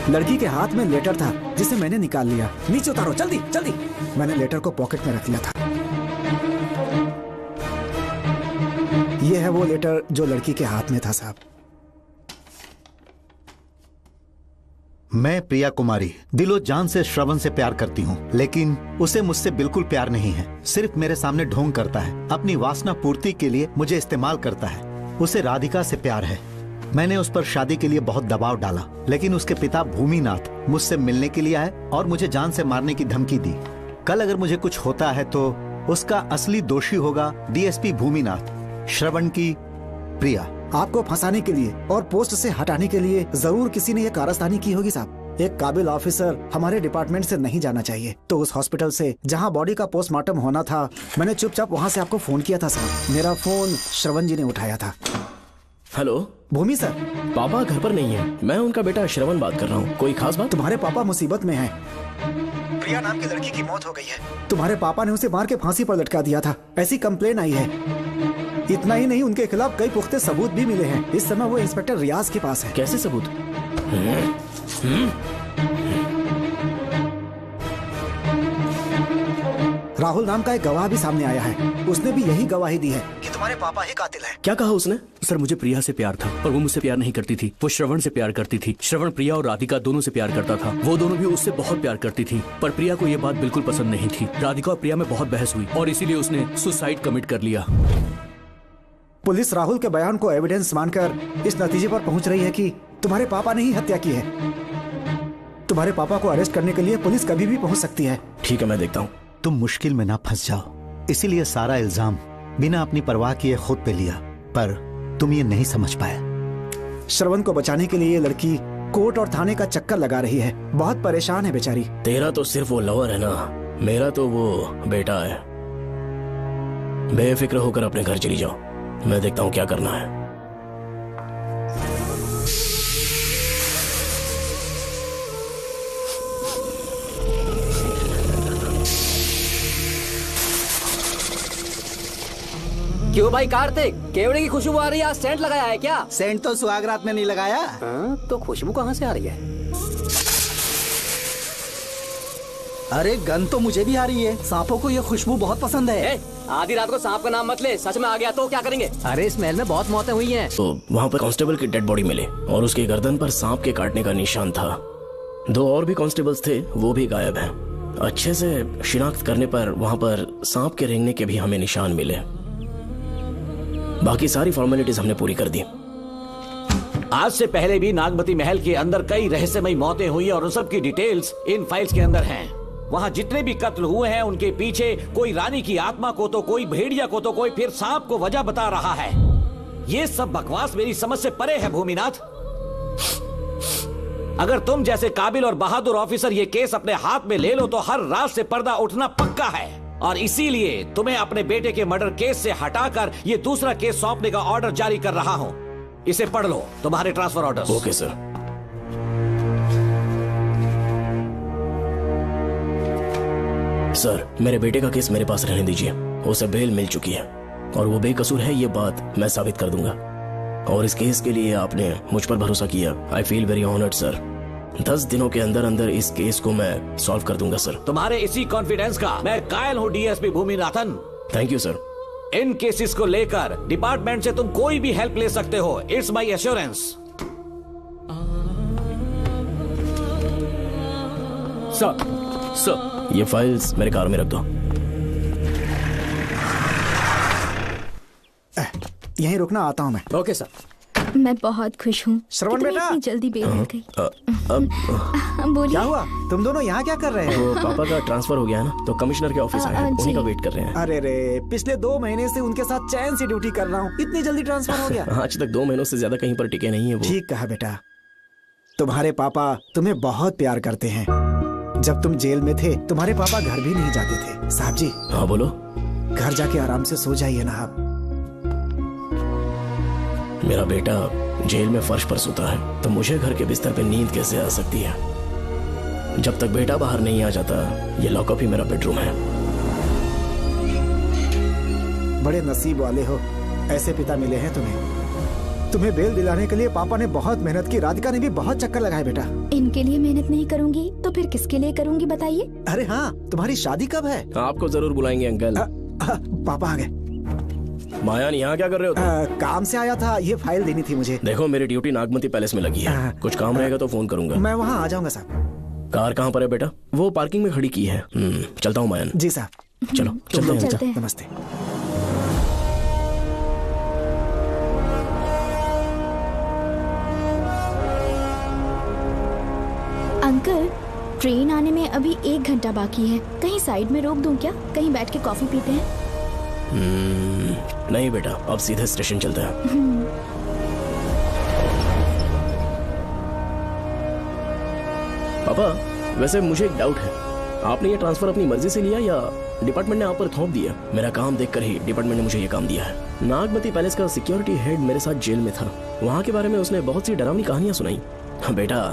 S5: लड़की के हाथ में लेटर था जिसे मैंने निकाल लिया। नीचे उतारो, जल्दी जल्दी। मैंने लेटर को पॉकेट में रख लिया था। ये है वो लेटर जो लड़की के हाथ में था साहब।
S14: मैं प्रिया कुमारी दिलो जान से श्रवण से प्यार करती हूँ, लेकिन उसे मुझसे बिल्कुल प्यार नहीं है। सिर्फ मेरे सामने ढोंग करता है, अपनी वासना पूर्ति के लिए मुझे इस्तेमाल करता है। उसे राधिका से प्यार है। मैंने उस पर शादी के लिए बहुत दबाव डाला, लेकिन उसके पिता भूमिनाथ मुझसे मिलने के लिए आए और मुझे जान से मारने की धमकी दी। कल अगर मुझे कुछ होता है तो उसका असली दोषी होगा डीएसपी भूमिनाथ। श्रवण की प्रिया।
S5: आपको फंसाने के लिए और पोस्ट से हटाने के लिए जरूर किसी ने ये कारस्तानी की होगी साहब। एक काबिल ऑफिसर हमारे डिपार्टमेंट से नहीं जाना चाहिए। तो उस हॉस्पिटल से जहां बॉडी का पोस्टमार्टम होना था, मैंने चुपचाप वहां से आपको फोन किया था साहब। मेरा फोन श्रवण जी ने उठाया था।
S10: हेलो
S5: भूमि सर।
S10: पापा घर पर नहीं है, मैं उनका बेटा श्रवण बात कर रहा हूँ। कोई खास बात?
S5: तुम्हारे पापा मुसीबत में हैं। प्रिया नाम की लड़की की मौत हो गई है। तुम्हारे पापा ने उसे मार के फांसी पर लटका दिया था, ऐसी कंप्लेन आई है। इतना ही नहीं, उनके खिलाफ कई पुख्ते सबूत भी मिले हैं। इस समय वो इंस्पेक्टर रियाज के पास है।
S10: कैसे सबूत?
S5: राहुल नाम का एक गवाह भी सामने आया है। उसने भी यही गवाही दी है कि तुम्हारे पापा ही कातिल है।
S7: क्या कहा उसने? सर मुझे प्रिया से प्यार था, पर वो मुझसे प्यार नहीं करती थी। वो श्रवण से प्यार करती थी। श्रवण प्रिया और राधिका दोनों से प्यार करता था। वो दोनों भी उससे बहुत प्यार करती थी, पर प्रिया को ये बात बिल्कुल पसंद नहीं थी। राधिका और प्रिया में बहुत बहस हुई और इसीलिए उसने सुसाइड कमिट कर लिया।
S5: पुलिस राहुल के बयान को एविडेंस मानकर इस नतीजे पर पहुंच रही है कि तुम्हारे पापा ने ही हत्या की है। तुम्हारे पापा को अरेस्ट करने के लिए पुलिस कभी भी पहुंच सकती है।
S10: ठीक है, मैं देखता हूँ।
S14: तुम मुश्किल में ना फंस जाओ, इसीलिए सारा इल्जाम बिना अपनी परवाह किए खुद पे लिया, पर तुम ये नहीं समझ पाए।
S5: श्रवण को बचाने के लिए ये लड़की कोर्ट और थाने का चक्कर लगा रही है। बहुत परेशान है बेचारी।
S10: तेरा तो सिर्फ वो लवर है ना, मेरा तो वो बेटा है। बेफिक्र होकर अपने घर चली जाओ, मैं देखता हूँ क्या करना है।
S3: क्यों भाई कार्तिक, केवड़े की खुशबू आ रही है, आज सेंट लगाया है क्या?
S15: सेंट तो सुहाग रात में नहीं लगाया।
S3: तो खुशबू कहाँ से आ रही है?
S15: अरे गन तो मुझे भी आ रही है। सांपों को ये खुशबू बहुत पसंद है।
S3: आधी रात को सांप का नाम मत ले, सच में आ गया तो क्या करेंगे? अरे इस महल में बहुत मौतें हुई हैं।
S10: तो वहाँ पर कांस्टेबल की डेड बॉडी मिली और उसके गर्दन पर सांप के काटने का निशान था। 2 और भी कांस्टेबल्स थे, वो भी गायब हैं। अच्छे से शिनाख्त करने पर वहाँ पर सांप के रेंगने के भी हमें निशान मिले। बाकी सारी फॉर्मेलिटीज हमने पूरी कर दी।
S12: आज से पहले भी नागमती महल के अंदर कई रहस्यमयी मौतें हुई और उन सब की डिटेल्स इन फाइल्स के अंदर हैं। वहाँ जितने भी कत्ल हुए हैं उनके पीछे कोई रानी की आत्मा को तो कोई भेड़िया को तो कोई फिर सांप को वजह बता रहा है। ये सब बकवास मेरी समझ से परे है भूमिनाथ। अगर तुम जैसे काबिल और बहादुर ऑफिसर ये केस अपने हाथ में ले लो तो हर रात से पर्दा उठना पक्का है, और इसीलिए तुम्हें अपने बेटे के मर्डर केस से हटाकर ये दूसरा केस सौंपने का ऑर्डर जारी कर रहा हूं। इसे पढ़ लो, तुम्हारे transfer order.
S10: Okay sir. Sir, मेरे बेटे का केस मेरे पास रहने दीजिए। उसे बेल मिल चुकी है और वो बेकसूर है, ये बात मैं साबित कर दूंगा। और इस केस के लिए आपने मुझ पर भरोसा किया। I feel very honoured sir. 10 दिनों के अंदर अंदर इस केस को मैं सॉल्व कर दूंगा सर।
S12: तुम्हारे इसी कॉन्फिडेंस का मैं कायल हूँ DSP Bhuminathan.
S10: Thank you sir.
S12: In cases को लेकर डिपार्टमेंट से तुम कोई भी हेल्प ले सकते हो। It's my assurance.
S10: सर, ये फाइल्स मेरे कार में रख दो।
S5: यहीं रुकना, आता हूँ मैं।
S3: Okay sir.
S6: मैं बहुत खुश हूँ।
S5: श्रवण बेटा,
S6: इतनी जल्दी बेल मिल गई। बोलिए।
S5: क्या हुआ? तुम दोनों यहाँ क्या कर रहे हो?
S10: वो पापा का ट्रांसफर हो गया है ना, तो कमिश्नर के ऑफिस आए हैं, उन्हीं का वेट कर रहे हैं।
S5: अरे रे, पिछले 2 महीने से उनके साथ चैन से ड्यूटी कर रहा हूँ, इतनी जल्दी ट्रांसफर हो गया?
S10: आज तक 2 महीनों से ज्यादा कहीं पर टिके नहीं है वो।
S5: ठीक कहा बेटा, तुम्हारे पापा तुम्हें बहुत प्यार करते हैं। जब तुम जेल में थे तुम्हारे पापा घर भी नहीं जाते थे। साहब जी।
S10: हाँ बोलो।
S5: घर जाके आराम से सो जाइए ना आप।
S10: मेरा बेटा जेल में फर्श पर सोता है तो मुझे घर के बिस्तर पे नींद कैसे आ सकती है? जब तक बेटा बाहर नहीं आ जाता, ये लॉकअप ही मेरा बेडरूम है।
S5: बड़े नसीब वाले हो, ऐसे पिता मिले हैं तुम्हें बेल दिलाने के लिए पापा ने बहुत मेहनत की। राधिका ने भी बहुत चक्कर लगाए बेटा।
S6: इनके लिए मेहनत नहीं करूंगी तो फिर किसके लिए करूंगी बताइए?
S5: अरे हाँ, तुम्हारी शादी कब है?
S10: आपको जरूर बुलाएंगे अंकल।
S5: पापा आ गए।
S10: मायान, यहाँ क्या कर रहे हो तुम?
S5: काम से आया था, ये फाइल देनी थी मुझे।
S10: देखो, मेरी ड्यूटी नागमती पैलेस में लगी है। कुछ काम रहेगा तो फोन करूंगा।
S5: मैं वहाँ आ जाऊंगा साहब।
S10: कार कहाँ पर है बेटा? वो पार्किंग में खड़ी की है। चलता हूँ मायान।
S5: जी साहब।
S10: चलो चलते हैं।
S5: नमस्ते।
S6: अंकल, ट्रेन आने में अभी 1 घंटा बाकी है। कहीं साइड में रोक दूं क्या? कहीं बैठ के कॉफी पीते हैं?
S10: नहीं बेटा, अब सीधे स्टेशन चलते हैं। पापा, वैसे मुझे एक डाउट है। आपने ये ट्रांसफर अपनी मर्जी से लिया या डिपार्टमेंट ने आप पर थोप दिया? मेरा काम देखकर ही डिपार्टमेंट ने मुझे ये काम दिया है। नागमती पैलेस का सिक्योरिटी हेड मेरे साथ जेल में था। वहाँ के बारे में उसने बहुत सी डरावनी कहानियां सुनाई। बेटा,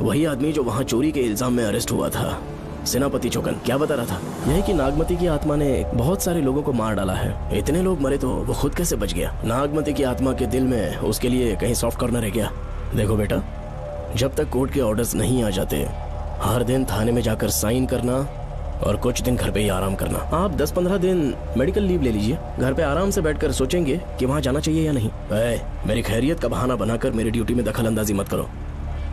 S10: वही आदमी जो वहाँ चोरी के इल्जाम में अरेस्ट हुआ था, सेनापति चौकन, क्या बता रहा था? यही कि नागमती की आत्मा ने बहुत सारे लोगों को मार डाला है। इतने लोग मरे तो वो खुद कैसे बच गया? नागमती की आत्मा के दिल में उसके लिए कहीं सॉफ्ट कॉर्नर है क्या? देखो बेटा, जब तक कोर्ट के ऑर्डर्स नहीं आ जाते, हर दिन थाने में जाकर साइन करना और कुछ दिन घर पे ही आराम करना। आप 10-15 दिन मेडिकल लीव ले लीजिए। घर पे आराम से बैठकर सोचेंगे कि वहाँ जाना चाहिए या नहीं। मेरी खैरियत का बहाना बनाकर मेरी ड्यूटी में दखल अंदाजी मत करो।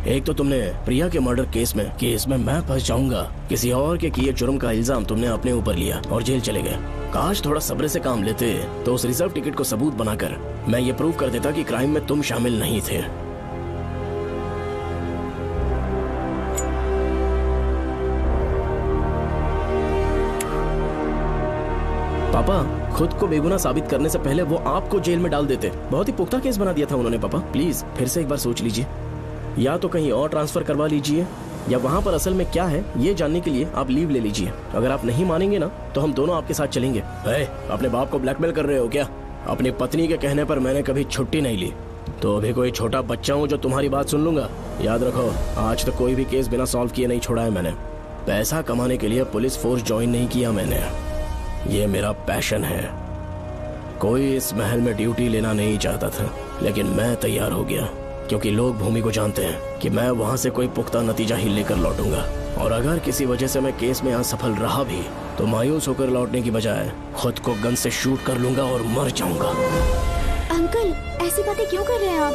S10: एक तो तुमने प्रिया के मर्डर केस में कि इसमें मैं फंस जाऊंगा, किसी और के किए जुर्म का इल्जाम तुमने अपने ऊपर लिया और जेल चले गए। काश थोड़ा सब्र से काम लेते तो उस रिजर्व टिकट को सबूत बनाकर मैं ये प्रूव कर देता कि क्राइम में तुम शामिल नहीं थे। पापा, खुद को बेगुनाह साबित करने से पहले वो आपको जेल में डाल देते। बहुत ही पुख्ता केस बना दिया था उन्होंने। पापा प्लीज फिर से एक बार सोच लीजिए। या तो कहीं और ट्रांसफर करवा लीजिए या वहाँ पर असल में क्या है ये जानने के लिए आप लीव ले लीजिए। अगर आप नहीं मानेंगे ना तो हम दोनों आपके साथ चलेंगे। अपने बाप को ब्लैकमेल कर रहे हो क्या? अपनी पत्नी के कहने पर मैंने कभी छुट्टी नहीं ली, तो अभी कोई छोटा बच्चा हूँ जो तुम्हारी बात सुन लूंगा? याद रखो, आज तक कोई भी केस बिना सॉल्व किए नहीं छोड़ा है मैंने। पैसा कमाने के लिए पुलिस फोर्स ज्वाइन नहीं किया मैंने, ये मेरा पैशन है। कोई इस महल में ड्यूटी लेना नहीं चाहता था, लेकिन मैं तैयार हो गया क्योंकि लोग भूमि को जानते हैं कि मैं वहां से कोई पुख्ता नतीजा ही लेकर लौटूंगा। और अगर किसी वजह से मैं केस में असफल रहा भी तो मायूस होकर लौटने की बजाय खुद को गन से शूट कर लूंगा और मर जाऊंगा।
S6: अंकल, ऐसी बातें क्यों कर रहे हैं आप?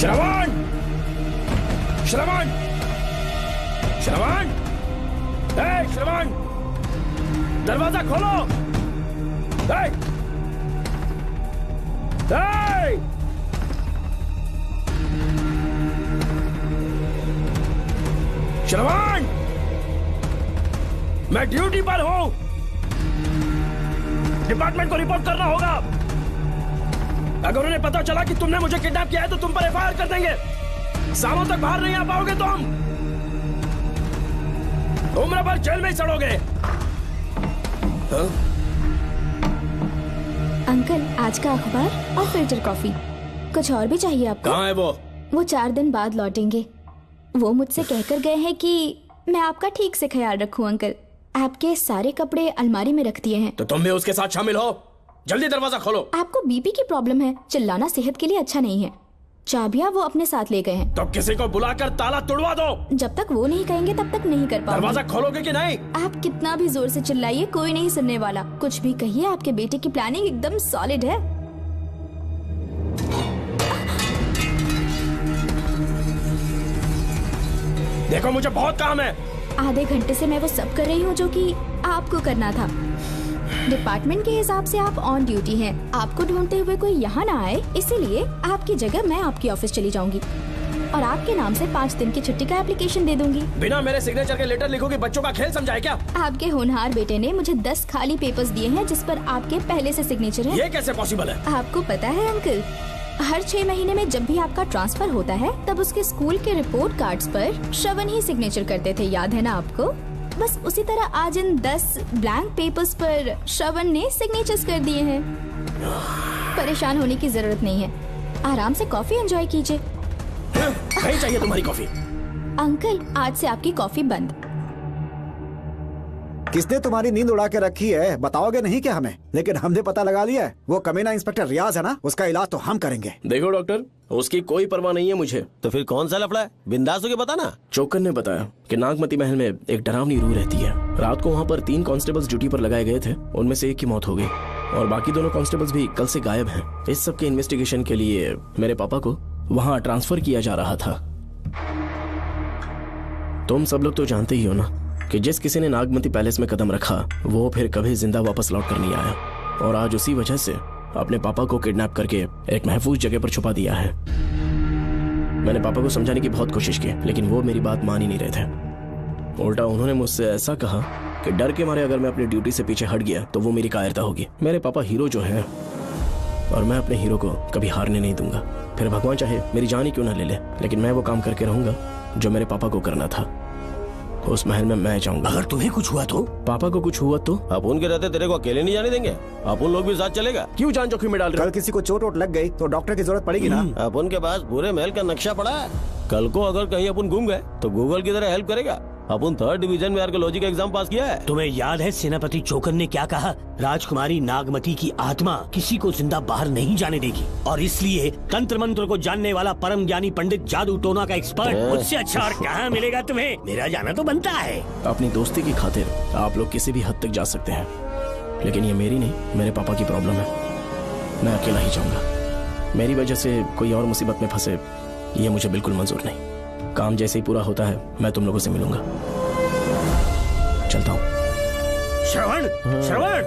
S1: श्रवण! श्रवण! श्रवण! श्रवण! दरवाजा खोलो! श्रवण! मैं ड्यूटी पर हूं। डिपार्टमेंट को रिपोर्ट करना होगा। अगर उन्हें पता चला कि तुमने मुझे किडनैप किया है तो तुम पर एफआईआर कर देंगे। सालों तक बाहर नहीं आ पाओगे तुम। उम्र भर जेल में ही सड़ोगे।
S6: अंकल, आज का अखबार और फिल्टर कॉफी। कुछ और भी चाहिए आपको?
S1: कहाँ है वो?
S6: वो 4 दिन बाद लौटेंगे। वो मुझसे कहकर गए हैं कि मैं आपका ठीक से ख्याल रखूं। अंकल, आपके सारे कपड़े अलमारी में रख दिए हैं।
S1: तो तुम भी उसके साथ शामिल हो। जल्दी दरवाजा खोलो।
S6: आपको बीपी की प्रॉब्लम है, चिल्लाना सेहत के लिए अच्छा नहीं है। चाबियां वो अपने साथ ले गए हैं।
S1: तो किसी को बुलाकर ताला तोड़वा दो।
S6: जब तक वो नहीं कहेंगे तब तक नहीं कर पाऊंगी।
S1: दरवाजा खोलोगे कि नहीं?
S6: आप कितना भी जोर से चिल्लाइए, कोई नहीं सुनने वाला। कुछ भी कहिए, आपके बेटे की प्लानिंग एकदम सॉलिड है।
S1: देखो, मुझे बहुत काम है।
S6: आधे घंटे से मैं वो सब कर रही हूँ जो कि आपको करना था। डिपार्टमेंट के हिसाब से आप ऑन ड्यूटी हैं। आपको ढूंढते हुए कोई यहाँ ना आए, इसीलिए आपकी जगह मैं आपकी ऑफिस चली जाऊंगी और आपके नाम से 5 दिन की छुट्टी का एप्लीकेशन दे दूंगी।
S1: बिना मेरे सिग्नेचर के लेटर लिखोगे? बच्चों का खेल समझा है क्या?
S6: आपके होनहार बेटे ने मुझे 10 खाली पेपर्स दिए हैं जिस पर आपके पहले से सिग्नेचर है।
S1: ये कैसे पॉसिबल है?
S6: आपको पता है अंकल, हर 6 महीने में जब भी आपका ट्रांसफर होता है तब उसके स्कूल के रिपोर्ट कार्ड्स पर श्रवण ही सिग्नेचर करते थे, याद है ना आपको? बस उसी तरह आज इन 10 ब्लैंक पेपर्स पर श्रवण ने सिग्नेचर्स कर दिए हैं। परेशान होने की जरूरत नहीं है, आराम से कॉफी एंजॉय कीजिए।
S1: नहीं चाहिए तुम्हारी कॉफी।
S6: अंकल, आज से आपकी कॉफी बंद।
S5: किसने तुम्हारी नींद उड़ा के रखी है बताओगे नहीं क्या हमें? लेकिन हमने पता लगा लिया है, वो कमीना इंस्पेक्टर रियाज है ना, उसका इलाज तो हम करेंगे।
S10: देखो डॉक्टर, उसकी कोई परवाह नहीं है मुझे।
S4: तो फिर कौन सा लफड़ा है? बिंदास होके बता ना।
S10: चोकर ने बताया कि नागमती महल में एक डरावनी रूह रहती है। रात को वहाँ पर 3 कांस्टेबल्स ड्यूटी पर लगाए गए थे, उनमें से एक की मौत हो गई और बाकी दोनों कांस्टेबल्स भी कल से गायब हैं। इस सब के इन्वेस्टिगेशन के लिए मेरे पापा को वहाँ ट्रांसफर किया जा रहा था। तुम सब लोग तो जानते ही हो ना कि जिस किसी ने नागमती पैलेस में कदम रखा वो फिर कभी जिंदा वापस लौट कर नहीं आया, और आज उसी वजह से अपने पापा को किडनैप करके एक महफूज जगह पर छुपा दिया है। मैंने पापा को समझाने की बहुत कोशिश की, लेकिन वो मेरी बात मान ही नहीं रहे थे। उल्टा उन्होंने मुझसे ऐसा कहा कि डर के मारे अगर मैं अपनी ड्यूटी से पीछे हट गया तो वो मेरी कायरता होगी। मेरे पापा हीरो जो है, और मैं अपने हीरो को कभी हारने नहीं दूंगा। फिर भगवान चाहे मेरी जान ही क्यों ना ले ले, लेकिन मैं वो काम करके रहूंगा जो मेरे पापा को करना था। उस महल में मैं जाऊंगा।
S1: अगर तुम्हें कुछ हुआ तो?
S10: पापा को कुछ हुआ तो?
S4: अपन के रहते तेरे को अकेले नहीं जाने देंगे, अपन लोग भी साथ चलेगा।
S10: क्यों जान जोखिम में डाल रहे?
S5: कल किसी को चोट वोट लग गई तो डॉक्टर की जरूरत पड़ेगी ना।
S4: अपन के पास पूरे महल का नक्शा पड़ा है। कल को अगर कहीं अपन घूम गए तो गूगल की तरह हेल्प करेगा। अपन 3rd डिवीजन में आर्कियोलॉजी का एग्जाम पास किया है।
S1: तुम्हें याद है सेनापति चोकर ने क्या कहा? राजकुमारी नागमती की आत्मा किसी को जिंदा बाहर नहीं जाने देगी, और इसलिए तंत्र मंत्र को जानने वाला परम ज्ञानी पंडित जादू टोना का एक्सपर्ट मुझसे अच्छा और कहाँ मिलेगा तुम्हें? मेरा जाना तो बनता है।
S10: अपनी दोस्ती की खातिर आप लोग किसी भी हद तक जा सकते हैं, लेकिन ये मेरी नहीं, मेरे पापा की प्रॉब्लम है। मैं अकेला ही जाऊंगा। मेरी वजह से कोई और मुसीबत में फंसे ये मुझे बिल्कुल मंजूर नहीं। काम जैसे ही पूरा होता है मैं तुम लोगों से मिलूंगा। चलता हूँ।
S1: श्रवण, श्रवण।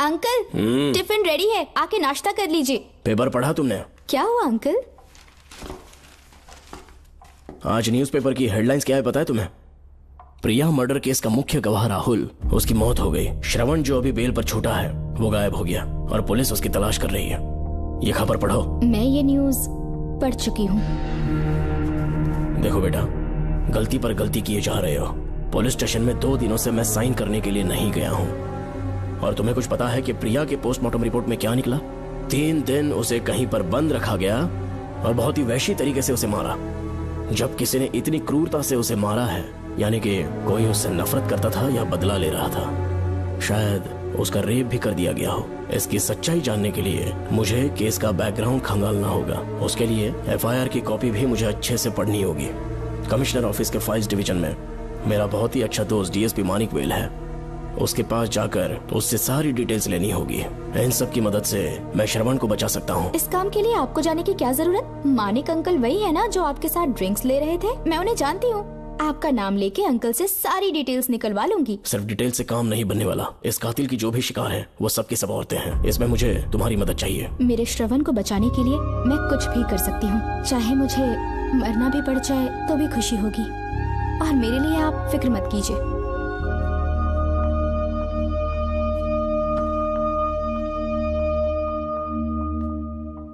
S6: अंकल, टिफिन रेडी है, आके नाश्ता कर लीजिए।
S10: पेपर पढ़ा तुमने?
S6: क्या हुआ अंकल?
S10: आज न्यूज़पेपर की हेडलाइंस क्या है पता है तुम्हें? प्रिया मर्डर केस का मुख्य गवाह राहुल, उसकी मौत हो गई। श्रवण जो अभी बेल पर छूटा है वो गायब हो गया और पुलिस उसकी तलाश कर रही है। ये खबर पढ़ो।
S6: मैं ये न्यूज़ पढ़ चुकी हूँ।
S10: देखो बेटा, गलती पर गलती किए जा रहे हो। पुलिस स्टेशन में 2 दिनों से मैं साइन करने के लिए नहीं गया हूँ, और तुम्हें कुछ पता है कि प्रिया के पोस्टमार्टम रिपोर्ट में क्या निकला? 3 दिन उसे कहीं पर बंद रखा गया और बहुत ही वैश्य तरीके से उसे मारा। जब किसी ने इतनी क्रूरता से उसे मारा है, यानी कि कोई उससे नफरत करता था या बदला ले रहा था। शायद उसका रेप भी कर दिया गया हो। इसकी सच्चाई जानने के लिए मुझे केस का बैकग्राउंड खंगालना होगा। उसके लिए FIR की कॉपी भी मुझे अच्छे से पढ़नी होगी। कमिश्नर ऑफिस के फाइल्स डिवीजन में मेरा बहुत ही अच्छा दोस्त DSP मानिक वेल है, उसके पास जाकर उससे सारी डिटेल्स लेनी होगी। इन सब की मदद से मैं श्रवण को बचा सकता हूँ।
S6: इस काम के लिए आपको जाने की क्या जरूरत? मानिक अंकल वही है ना जो आपके साथ ड्रिंक्स ले रहे थे? मैं उन्हें जानती हूँ। आपका नाम लेके अंकल से सारी डिटेल्स निकलवा लूंगी।
S10: सिर्फ डिटेल से काम नहीं बनने वाला। इस कातिल की जो भी शिकार है वो सबकी सब औरतें हैं। इसमें मुझे तुम्हारी मदद चाहिए।
S6: मेरे श्रवण को बचाने के लिए मैं कुछ भी कर सकती हूँ। चाहे मुझे मरना भी पड़ जाए तो भी खुशी होगी, और मेरे लिए आप फिक्र मत कीजिए।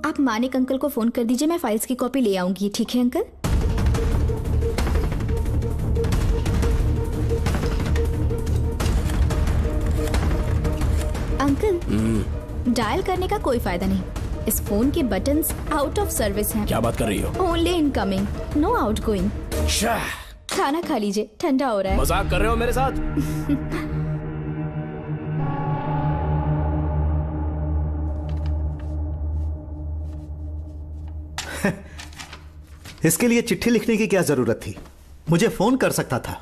S6: आप मानिक अंकल को फोन कर दीजिए, मैं फाइल्स की कॉपी ले आऊंगी। ठीक है अंकल? अंकल, डायल करने का कोई फायदा नहीं। इस फोन के बटन्स आउट ऑफ सर्विस हैं।
S10: क्या बात कर रही हो?
S6: Only incoming, no outgoing. खाना खा लीजिए, ठंडा हो रहा है।
S10: मजाक कर रहे हो मेरे साथ?
S14: इसके लिए चिट्ठी लिखने की क्या जरूरत थी? मुझे फोन कर सकता था।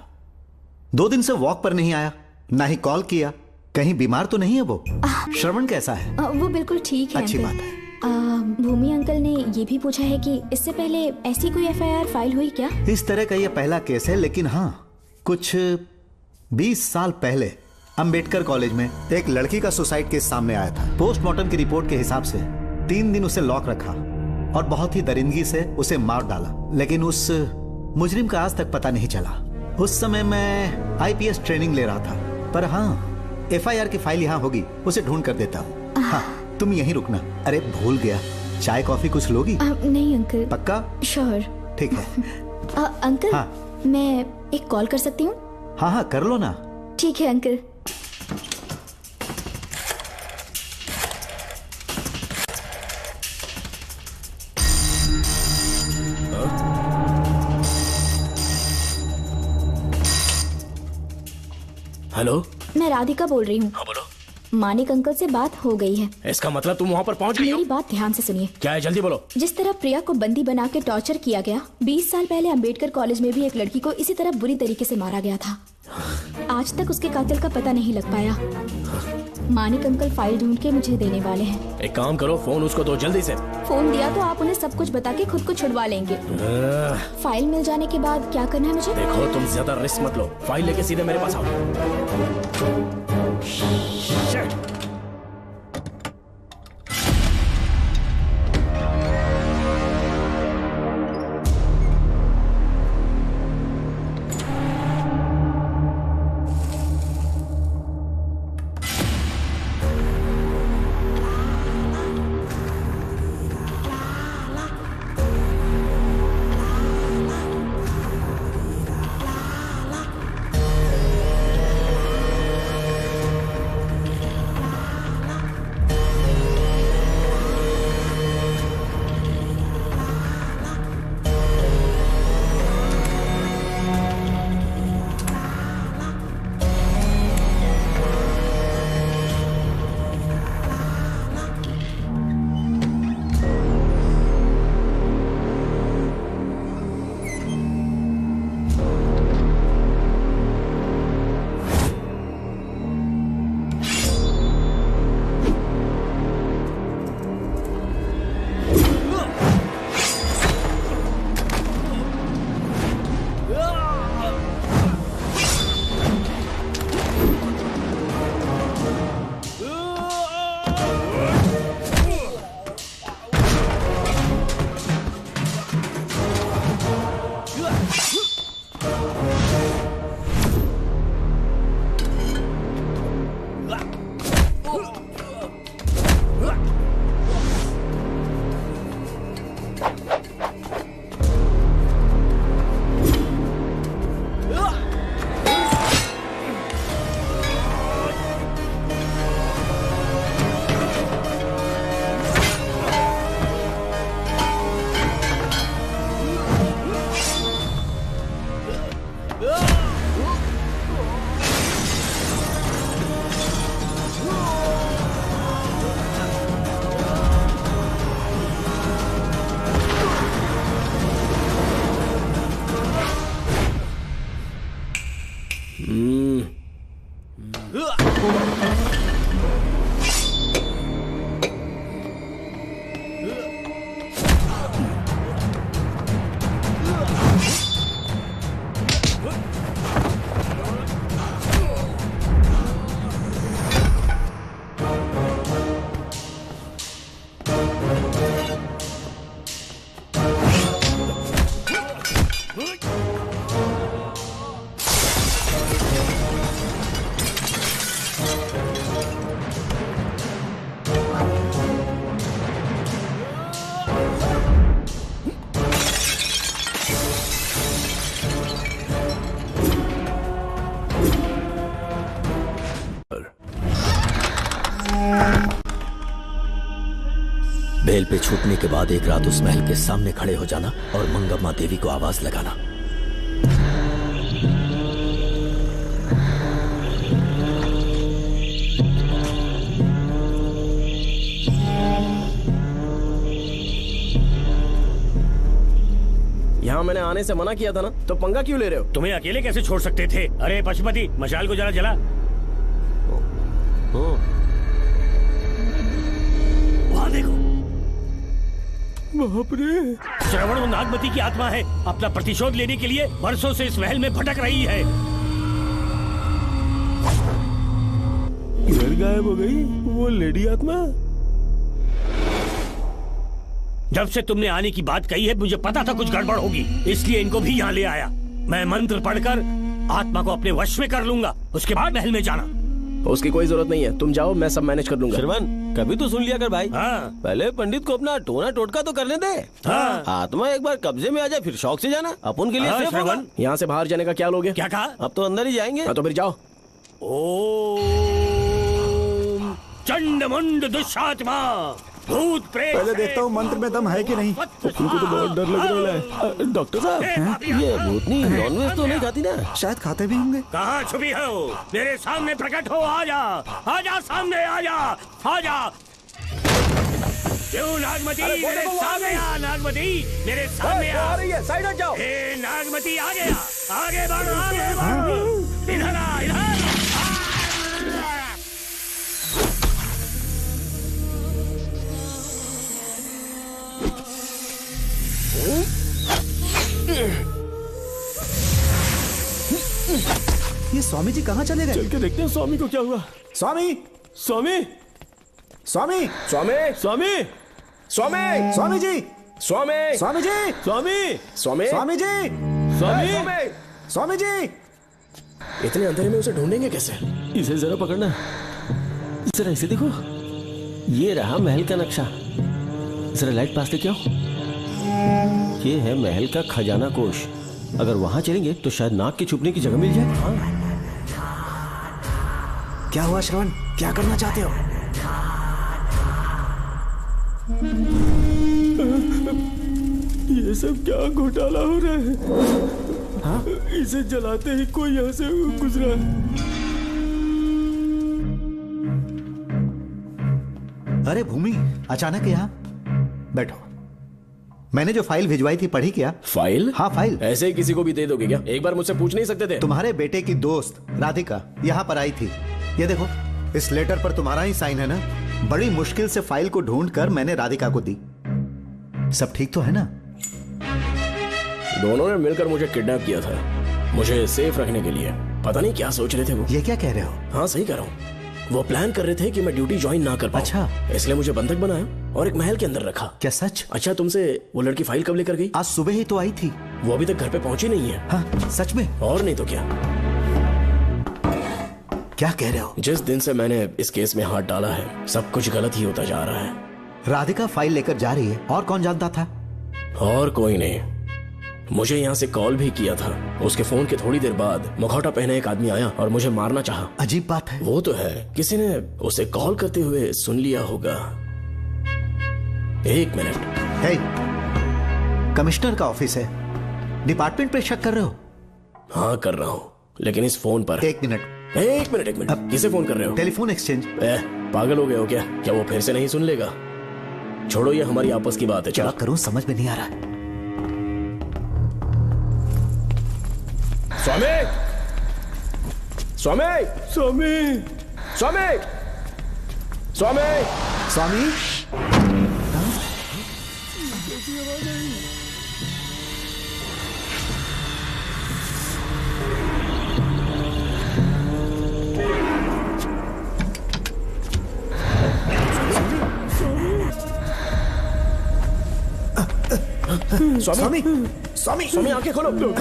S14: 2 दिन से वॉक पर नहीं आया, ना ही कॉल किया। कहीं बीमार तो नहीं है वो? श्रवण कैसा है?
S6: वो बिल्कुल ठीक है।
S14: अच्छी
S6: अंकल।
S14: बात है।
S6: भूमि अंकल ने ये भी पूछा है कि इससे पहले ऐसी कोई FIR फाइल हुई क्या?
S14: इस तरह का ये पहला केस है, लेकिन हाँ, कुछ 20 साल पहले अंबेडकर कॉलेज में एक लड़की का सुसाइड केस सामने आया था। पोस्टमार्टम की रिपोर्ट के हिसाब से 3 दिन उसे लॉक रखा और बहुत ही दरिंदगी से उसे मार डाला, लेकिन उस मुजरिम का आज तक पता नहीं चला। उस समय मैं IPS ट्रेनिंग ले रहा था, पर हाँ, FIR की फाइल यहाँ होगी, उसे ढूंढ कर देता हूँ। हाँ, तुम यहीं रुकना। अरे भूल गया, चाय कॉफी कुछ लोगी?
S6: नहीं अंकल।
S14: पक्का?
S6: श्योर।
S14: ठीक है।
S6: अंकल,
S14: हाँ।
S6: मैं एक कॉल कर सकती हूँ?
S14: हाँ हाँ, कर लो ना।
S6: ठीक है अंकल।
S10: हेलो,
S6: मैं राधिका बोल रही हूँ।
S10: हाँ बोलो।
S6: मानिक अंकल से बात हो गई है।
S10: इसका मतलब तुम वहाँ पर पहुँच गई हो?
S6: मेरी बात ध्यान से सुनिए।
S10: क्या है, जल्दी बोलो।
S6: जिस तरह प्रिया को बंदी बना के टॉर्चर किया गया, 20 साल पहले अंबेडकर कॉलेज में भी एक लड़की को इसी तरह बुरी तरीके से मारा गया था। आज तक उसके कातिल का पता नहीं लग पाया। मानिक अंकल फाइल ढूंढ के मुझे देने वाले हैं।
S10: एक काम करो, फोन उसको दो जल्दी से।
S6: फोन दिया तो आप उन्हें सब कुछ बता के खुद को छुड़वा लेंगे। फाइल मिल जाने के बाद क्या करना है मुझे?
S10: देखो, तुम ज्यादा रिस्क मत लो, फाइल लेके सीधे मेरे पास आओ।
S8: बेल पे छूटने के बाद एक रात उस महल के सामने खड़े हो जाना और मंगम्मा देवी को आवाज लगाना।
S10: यहाँ मैंने आने से मना किया था ना, तो पंगा क्यों ले रहे हो?
S1: तुम्हें अकेले कैसे छोड़ सकते थे? अरे पशुपति, मशाल को जरा जला। वहाँ देखो।
S9: बाप रे!
S1: श्रवण नागमती की आत्मा है, अपना प्रतिशोध लेने के लिए वर्षों से इस महल में भटक रही है।
S4: घर गायब हो गई वो लेडी आत्मा।
S1: जब से तुमने आने की बात कही है, मुझे पता था कुछ गड़बड़ होगी, इसलिए इनको भी यहाँ ले आया। मैं मंत्र पढ़कर आत्मा को अपने वश में कर लूंगा, उसके बाद महल में जाना।
S10: उसकी कोई जरूरत नहीं है, तुम जाओ, मैं सब मैनेज कर लूंगा।
S4: श्रीमान, कभी तो सुन लिया कर भाई।
S1: हाँ।
S4: पहले पंडित को अपना टोना टोटका तो करने दे।
S1: हाँ।
S4: आत्मा एक बार कब्जे में आ जाए फिर शौक से जाना, अपन के लिए
S1: हाँ,
S4: सेफ होगा।
S10: यहाँ से बाहर जाने का क्या लोगे?
S1: क्या कहा?
S4: अब तो अंदर ही जाएंगे।
S10: हाँ, तो फिर जाओ।
S1: ओम चंड मुंड दुष्टात्मा भूत प्रेत
S5: पहले देखता हूँ मंत्र में दम है कि नहीं।
S4: उनको तो बहुत डर लग रहा है। डॉक्टर साहब, ये भूतनी नॉनवेज तो नहीं खाती ना?
S5: शायद खाते भी होंगे।
S1: कहाँ छुपी हो? मेरे सामने प्रकट हो, आजा आजा, सामने आजा आजा। क्यों नागमती मेरे सामने आ, नागमती मेरे सामने आ रही है, साइड हट जाओ। ए नागमती आ गया, आगे बढ़, आगे बढ़, इधर आ, इधर।
S5: ये स्वामी जी कहाँ चले गए?
S4: चल के देखते हैं स्वामी को क्या हुआ।
S5: स्वामी,
S4: स्वामी,
S5: स्वामी,
S4: स्वामी, स्वामी, स्वामी,
S5: स्वामी जी,
S4: स्वामी,
S5: स्वामी जी,
S4: स्वामी, स्वामी,
S5: स्वामी जी,
S4: स्वामी,
S5: स्वामी जी।
S10: इतने अंधेरे में उसे ढूंढेंगे कैसे?
S4: इसे जरा पकड़ना, जरा इसे देखो, ये रहा महल का नक्शा। जरा लाइट पास लेके आओ। ये है महल का खजाना कोष। अगर वहां चलेंगे तो शायद नाग के छुपने की जगह मिल जाए।
S5: क्या हुआ श्रवण, क्या करना चाहते हो?
S4: ये सब क्या घोटाला हो रहा है? हाँ? इसे जलाते ही कोई यहाँ से गुजरा।
S14: अरे भूमि, अचानक यहाँ? बैठो। मैंने जो फाइल भिजवाई थी पढ़ी क्या?
S10: फाइल?
S14: हाँ फाइल।
S10: ऐसे ही किसी को भी दे दोगे क्या? एक बार मुझसे पूछ नहीं सकते थे?
S14: तुम्हारे बेटे की दोस्त राधिका यहाँ पर आई थी। ये देखो, इस लेटर पर तुम्हारा ही साइन है ना? बड़ी मुश्किल से फाइल को ढूंढकर मैंने राधिका को दी। सब ठीक तो है ना?
S10: दोनों ने मिलकर मुझे किडनैप किया था, मुझे सेफ रखने के लिए। पता नहीं क्या सोच रहे थे वो।
S14: ये क्या कह रहे हो?
S10: हाँ सही कह रहा हूँ। वो प्लान कर रहे थे कि मैं ड्यूटी ज्वाइन ना कर पाऊं।
S14: अच्छा।
S10: इसलिए मुझे बंधक बनाया और एक महल के अंदर रखा।
S14: क्या सच?
S10: अच्छा, तुमसे वो लड़की फाइल कब लेकर गई?
S14: आज सुबह ही तो आई थी।
S10: वो अभी तक घर पे पहुंची नहीं है।
S14: हाँ, सच में?
S10: और नहीं तो क्या।
S14: क्या कह रहे हो?
S10: जिस दिन से मैंने इस केस में हाथ डाला है, सब कुछ गलत ही होता जा रहा है।
S14: राधिका फाइल लेकर जा रही है, और कौन जानता था?
S10: और कोई नहीं। मुझे यहाँ से कॉल भी किया था। उसके फोन के थोड़ी देर बाद मुखौटा पहने एक आदमी आया और मुझे मारना चाहा।
S14: अजीब बात है।
S10: वो तो है, किसी ने उसे कॉल करते हुए सुन लिया होगा। एक मिनट।
S14: हे, कमिश्नर का ऑफिस है, डिपार्टमेंट पे शक कर रहे हो?
S10: हाँ कर रहा हूँ, लेकिन इस फोन पर।
S14: एक मिनट,
S10: एक मिनट। किसे फोन कर रहे हो?
S14: Telephone exchange.
S10: पागल हो गए हो क्या? क्या वो फिर से नहीं सुन लेगा? छोड़ो, ये हमारी आपस की बात है।
S14: क्या करूं समझ में नहीं आ रहा।
S10: स्वामी, स्वामी, स्वामी, स्वामी, स्वामी,
S14: स्वामी।
S10: स्वामी, स्वामी, स्वामी, आंखें खोलो।
S1: मैं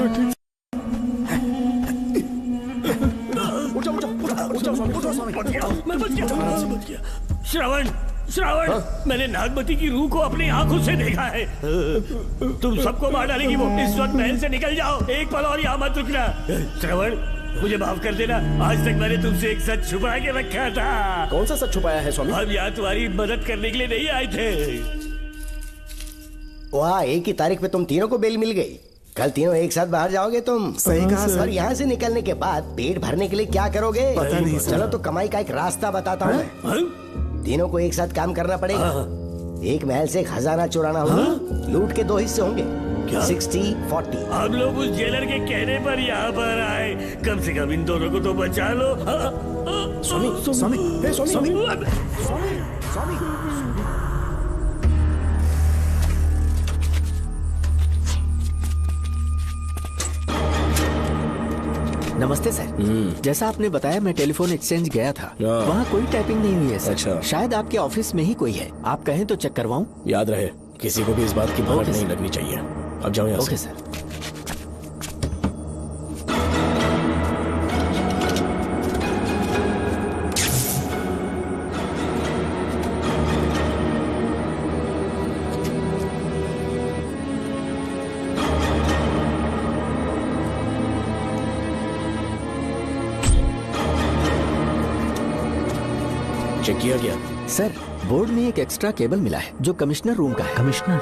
S1: बच गया। श्रवण, श्रवण, मैंने नागमती की रूह को अपनी आंखों से देखा है। तुम सबको मार डालेगी वो। इस वक्त महल से निकल जाओ, एक पल और यहाँ मत रुकना। श्रवण, मुझे माफ कर देना, आज तक मैंने तुमसे एक सच छुपा के रखा था।
S10: कौन सा सच छुपाया है स्वामी?
S1: हम यहाँ तुम्हारी मदद करने के लिए नहीं आए थे।
S13: वाह, एक ही तारीख पे तुम तीनों को बेल मिल गई। कल तीनों एक साथ बाहर जाओगे तुम?
S5: सही कहा सर।
S13: और यहाँ से निकलने के बाद पेट भरने के लिए क्या करोगे?
S5: पता नहीं सर।
S13: चलो तो कमाई का एक रास्ता बताता हूँ मैं। तीनों को एक साथ काम करना पड़ेगा। एक महल से खजाना चुराना होगा। लूट के 2 हिस्से होंगे, 60-40।
S1: हम लोग उस जेलर के कहने पर यहाँ पर आए। कम से कम इन दोनों को तो बचा लो।
S10: स्वामी, स्वामी, स्वामी,
S13: स्वामी।
S15: नमस्ते सर। जैसा आपने बताया, मैं टेलीफोन एक्सचेंज गया था। वहाँ कोई टाइपिंग नहीं हुई है सर।
S10: अच्छा।
S15: शायद आपके ऑफिस में ही कोई है। आप कहें तो चेक करवाऊं?
S10: याद रहे, किसी को भी इस बात की भनक नहीं लगनी चाहिए। अब जाओ यहाँ से।
S15: Okay sir.
S10: चेक किया गया?
S15: सर, बोर्ड में एक एक्स्ट्रा केबल मिला है जो कमिश्नर रूम का है।
S14: कमिश्नर?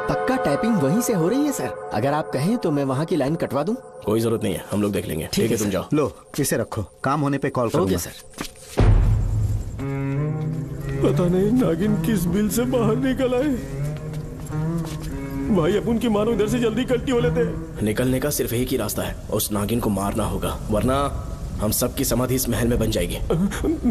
S15: पक्का टाइपिंग वहीं से हो रही है सर। अगर आप कहें तो मैं वहाँ की लाइन कटवा दूं।
S10: कोई जरूरत नहीं है, हम लोग देख लेंगे। ठीक है, तुम जाओ।
S14: लो इसे रखो, काम होने पे कॉल करूंगा।
S15: Okay sir.
S4: पता नहीं नागिन किस बिल से बाहर निकल आए। भाई अपन की मानो इधर से जल्दी कल्टी हो लेते हैं।
S10: निकलने का सिर्फ एक ही रास्ता है, उस नागिन को मारना होगा, वरना हम सबकी समाधि इस महल में बन जाएगी।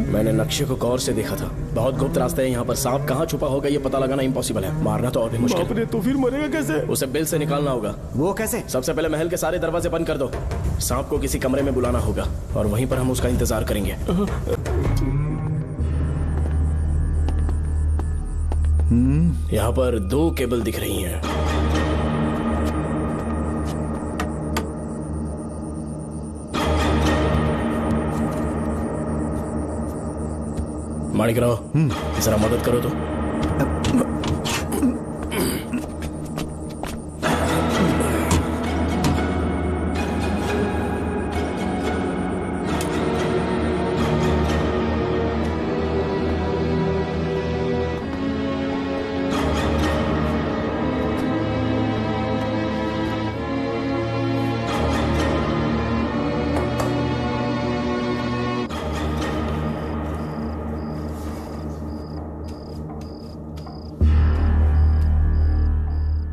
S10: मैंने नक्शे को गौर से देखा था, बहुत गुप्त रास्ता है यहाँ पर। सांप कहाँ छुपा होगा ये पता लगाना इम्पॉसिबल है, मारना तो और भी मुश्किल।
S4: बाप रे, तो फिर मरेगा कैसे?
S10: उसे बिल से निकालना होगा।
S14: वो कैसे?
S10: सबसे पहले महल के सारे दरवाजे बंद कर दो। सांप को किसी कमरे में बुलाना होगा और वहीं पर हम उसका इंतजार करेंगे। यहाँ पर 2 केबल दिख रही हैं। माणिकराव, जरा मदद करो तो।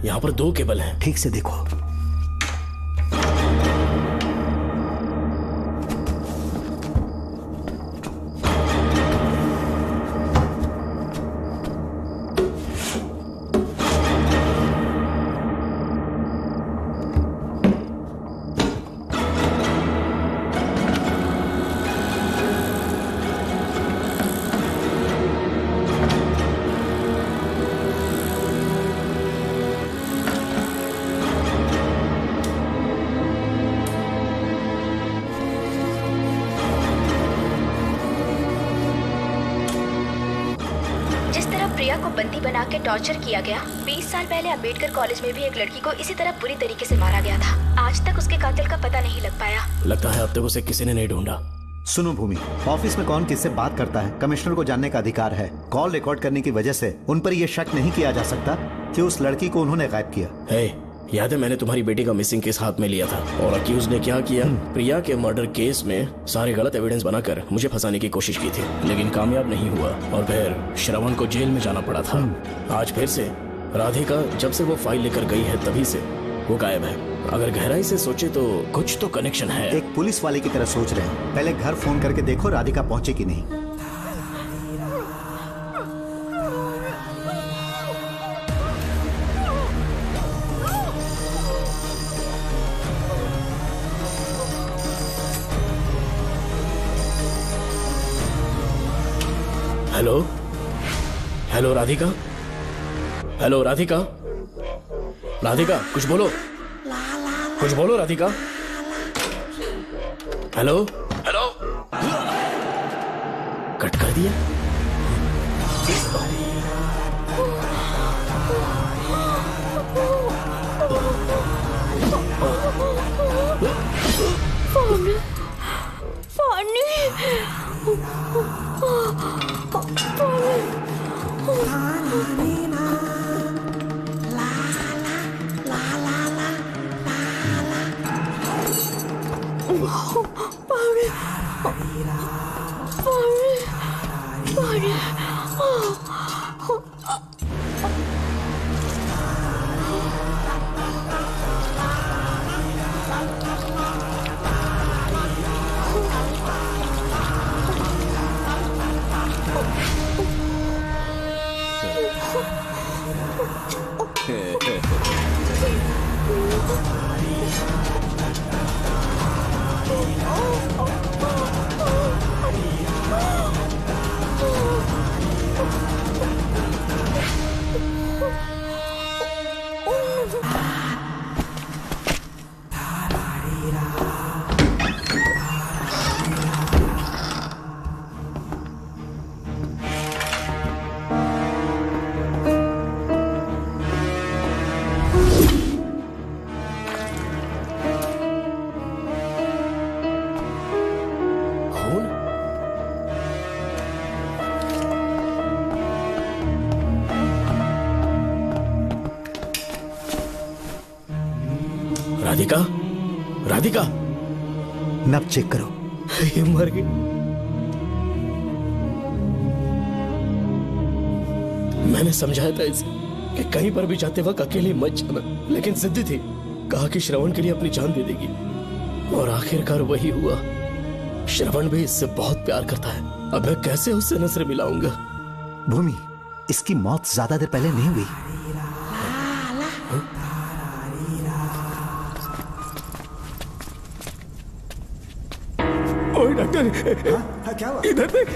S10: यहाँ पर 2 केबल हैं।
S14: ठीक से देखो।
S6: प्रिया को बंदी बना के टॉर्चर किया गया। 20 साल पहले अंबेडकर कॉलेज में भी एक लड़की को इसी तरह बुरी तरीके से मारा गया था। आज तक उसके कातिल का पता नहीं लग पाया।
S10: लगता है अब तक उसे किसी ने नहीं ढूंढा।
S14: सुनो भूमि, ऑफिस में कौन किससे बात करता है कमिश्नर को जानने का अधिकार है। कॉल रिकॉर्ड करने की वजह से उन पर यह शक नहीं किया जा सकता कि उस लड़की को उन्होंने गायब किया।
S10: याद है मैंने तुम्हारी बेटी का मिसिंग केस हाथ में लिया था और अक्यूज ने क्या किया, प्रिया के मर्डर केस में सारे गलत एविडेंस बनाकर मुझे फंसाने की कोशिश की थी, लेकिन कामयाब नहीं हुआ और फिर श्रवण को जेल में जाना पड़ा था। आज फिर से राधिका जब से वो फाइल लेकर गई है तभी से वो गायब है। अगर गहराई से सोचे तो कुछ तो कनेक्शन है।
S14: एक पुलिस वाले की तरह सोच रहे हैं। पहले घर फोन करके देखो राधिका पहुंचे कि नहीं।
S10: Hello hello Radhika, hello Radhika, Radhika कुछ बोलो, कुछ बोलो राधिका। हेलो हेलो, कट कर दिया।
S6: पानी पानी
S10: राधिका
S14: नब चेक करो।
S10: ये मर गई। मैंने समझाया था इसे कि कहीं पर भी जाते वक्त अकेले मत जाना, लेकिन जिद्दी थी। कहा कि श्रवण के लिए अपनी जान दे देगी, और आखिरकार वही हुआ। श्रवण भी इससे बहुत प्यार करता है। अब मैं कैसे उससे नजर मिलाऊंगा?
S14: भूमि, इसकी मौत ज्यादा देर पहले नहीं हुई।
S3: ओए डॉक्टर, क्या हुआ? इधर देख,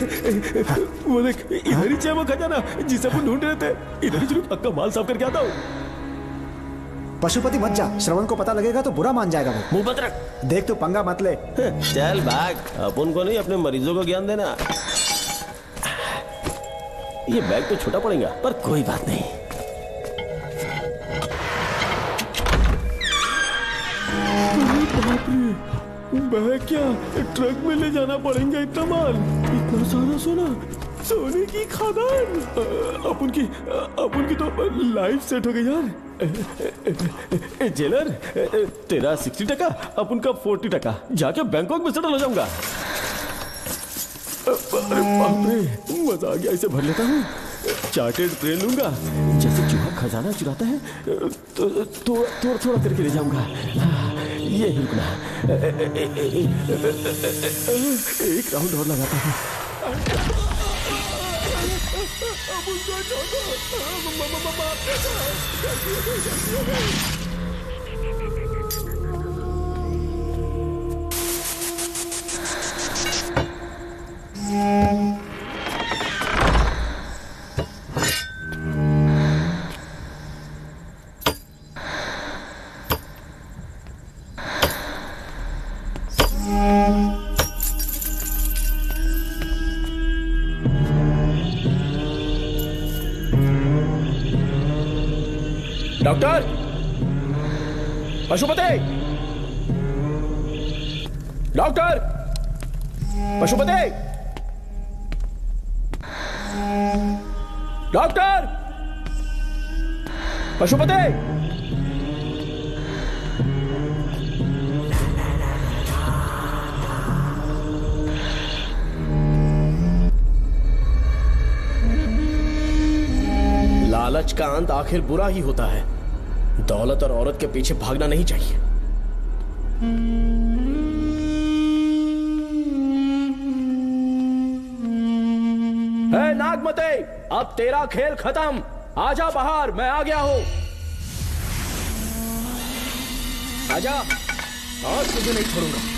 S3: वो देख, इधर ही वो खजाना जिसे अपन ढूंढ रहे थे। इधर ही चलो, पक्का माल साफ करके आता हूँ।
S5: पशुपति मत जा, श्रवण को पता लगेगा तो बुरा मान जाएगा वो।
S10: मुंह बंद रख।
S5: देख तू पंगा मत ले।
S4: चल भाग, अपन को नहीं अपने मरीजों को ज्ञान देना। ये बैग तो छोटा पड़ेगा, पर कोई बात नहीं।
S3: बैग क्या ट्रक में ले जाना पड़ेगा? इतना माल, इतना सारा सोना, सोने की खदान। अपन की तो लाइफ सेट हो गई यार। जेलर, तेरा 60%, अपन का 40%। जाके बैंकॉक में सेटल हो जाऊंगा। अरे बाप रे, मजा आ गया। इसे भर लेता हूँ, चार्टेड ट्रेन लूंगा। जैसे चूहा खजाना चुराता है तो थोड़ा थोड़ा करके ले जाऊंगा। ये ही रुकना। एक राउंड और लगाता हूँ। Doctor, Pashupati, doctor, Pashupati, doctor, Pashupati.
S10: लालच का अंत आखिर बुरा ही होता है। दौलत और औरत के पीछे भागना नहीं चाहिए।
S3: हे नागमते, अब तेरा खेल खत्म। आजा बाहर, मैं आ गया हूं। आजा, आज तुझे नहीं छोड़ूंगा।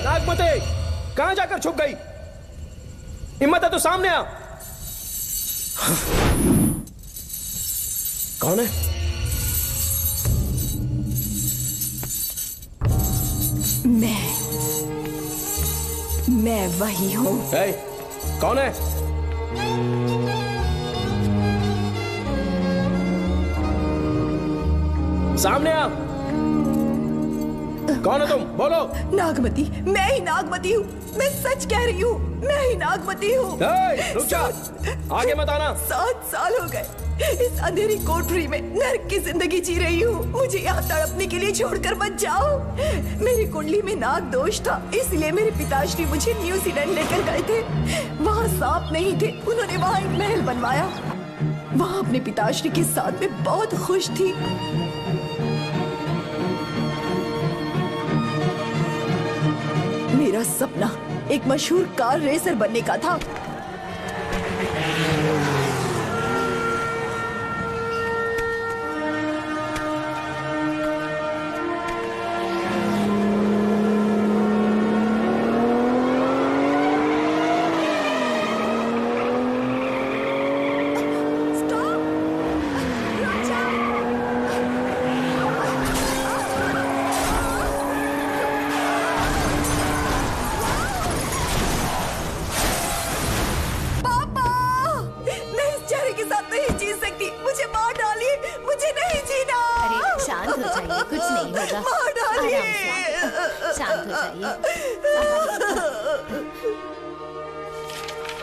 S3: नागमते, कहां जाकर छुप गई? हिम्मत है तो सामने आ।
S10: कौन है?
S2: मैं वही हूँ।
S10: कौन है? सामने आ। कौन है तुम? बोलो।
S2: नागमती, मैं ही नागमती हूँ। मैं सच कह रही हूँ, मैं ही नागमती हूँ।
S10: रुक जा, आगे मत आना।
S2: 7 साल हो गए इस अंधेरी कोठरी में नर्क की जिंदगी जी रही हूँ। मुझे यहाँ तड़पने के लिए छोड़कर मत जाओ। मेरी कुंडली में नाग दोष था, इसलिए मेरे पिताश्री मुझे न्यूजीलैंड लेकर गए थे। वहाँ सांप नहीं थे, उन्होंने वहाँ एक महल बनवाया। वहाँ अपने पिताश्री के साथ में बहुत खुश थी। मेरा सपना एक मशहूर कार रेसर बनने का था।
S16: होगा। शांत हो जाइए।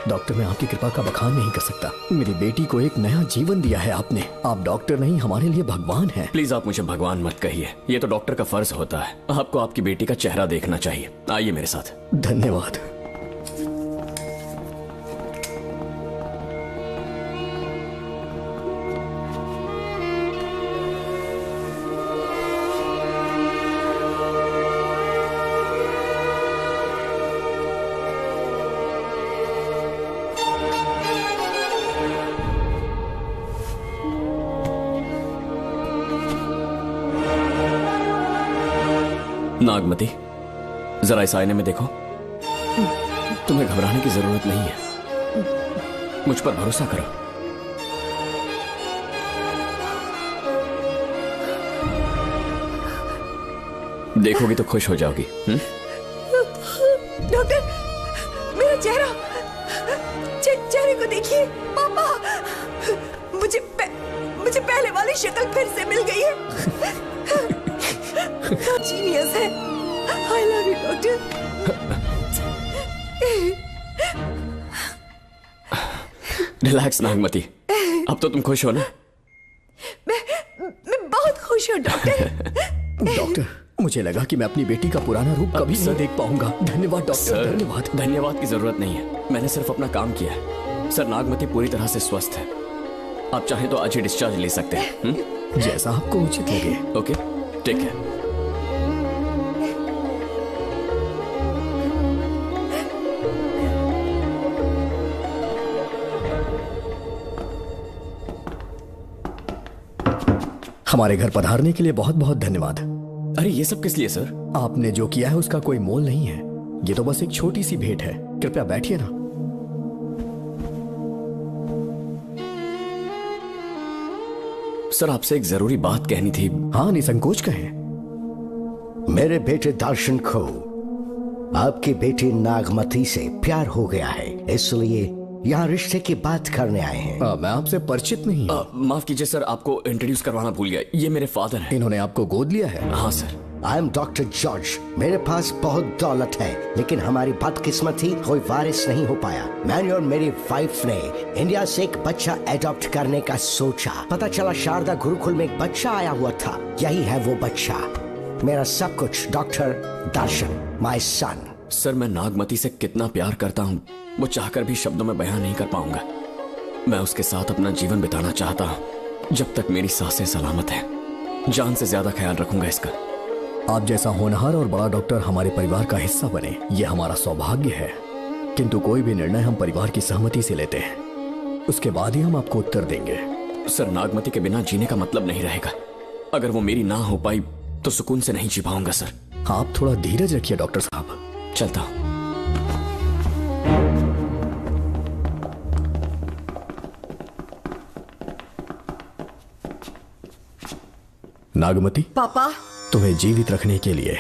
S7: डॉक्टर, मैं आपकी कृपा का बखान नहीं कर सकता। मेरी बेटी को एक नया जीवन दिया है आपने। आप डॉक्टर नहीं, हमारे लिए भगवान हैं।
S10: प्लीज आप मुझे भगवान मत कहिए, ये तो डॉक्टर का फर्ज होता है। आपको आपकी बेटी का चेहरा देखना चाहिए। आइए मेरे साथ।
S7: धन्यवाद।
S10: नागमती, जरा इस आईने में देखो। तुम्हें घबराने की जरूरत नहीं है, मुझ पर भरोसा करो। देखोगी तो खुश हो जाओगी।
S2: डॉक्टर, मेरा चेहरे को देखिए। पापा, मुझे पहले वाली शक्ल फिर से मिल गई है। जीनियस है। I love you, doctor.
S10: Relax Nagmati, अब तो तुम खुश हो ना?
S2: मैं बहुत खुश हूँ डॉक्टर।
S7: डॉक्टर, मुझे लगा कि मैं अपनी बेटी का पुराना रूप कभी नहीं देख पाऊंगा। धन्यवाद डॉक्टर, धन्यवाद।
S10: धन्यवाद की जरूरत नहीं है, मैंने सिर्फ अपना काम किया है। सर, नागमती पूरी तरह से स्वस्थ है। आप चाहें तो आज ही डिस्चार्ज ले सकते हैं।
S7: जैसा आपको उचित लगे।
S10: ओके, ठीक है।
S7: हमारे घर पधारने के लिए बहुत बहुत धन्यवाद।
S10: अरे ये सब किस लिए सर?
S7: आपने जो किया है उसका कोई मोल नहीं है। ये तो बस एक छोटी सी भेंट है। कृपया बैठिए ना।
S10: सर, आपसे एक जरूरी बात कहनी थी।
S7: हाँ, निसंकोच कहें।
S13: मेरे बेटे दर्शन को आपकी बेटी नागमती से प्यार हो गया है, इसलिए यहाँ रिश्ते की बात करने आए हैं।
S7: मैं आपसे परिचित नहीं हूँ।
S10: माफ कीजिए सर, आपको इंट्रोड्यूस करवाना भूल गया। ये मेरे फादर हैं।
S7: इन्होंने आपको गोद लिया है?
S10: हाँ sir.
S13: I am doctor George. मेरे पास बहुत दौलत है, लेकिन हमारी बदकिस्मती कोई वारिस नहीं हो पाया। मैंने और मेरी वाइफ ने इंडिया से एक बच्चा एडॉप्ट करने का सोचा। पता चला शारदा गुरुकुल में एक बच्चा आया हुआ था। यही है वो बच्चा, मेरा सब कुछ। Doctor Darshan, my son.
S10: Sir, मैं नागमती से कितना प्यार करता हूँ वो चाहकर भी शब्दों में बयान नहीं कर पाऊंगा। मैं उसके साथ अपना जीवन बिताना चाहता हूँ जब तक मेरी सांसें सलामत हैं। जान से ज्यादा ख्याल रखूंगा इसका।
S7: आप जैसा होनहार और बड़ा डॉक्टर हमारे परिवार का हिस्सा बने, ये हमारा सौभाग्य है। किंतु कोई भी निर्णय हम परिवार की सहमति से लेते हैं, उसके बाद ही हम आपको उत्तर देंगे।
S10: सर, नागमती के बिना जीने का मतलब नहीं रहेगा। अगर वो मेरी ना हो पाई तो सुकून से नहीं जी पाऊंगा सर।
S7: आप थोड़ा धीरज रखिए डॉक्टर साहब।
S10: चलता हूं।
S7: नागमती,
S2: पापा,
S7: तुम्हें जीवित रखने के लिए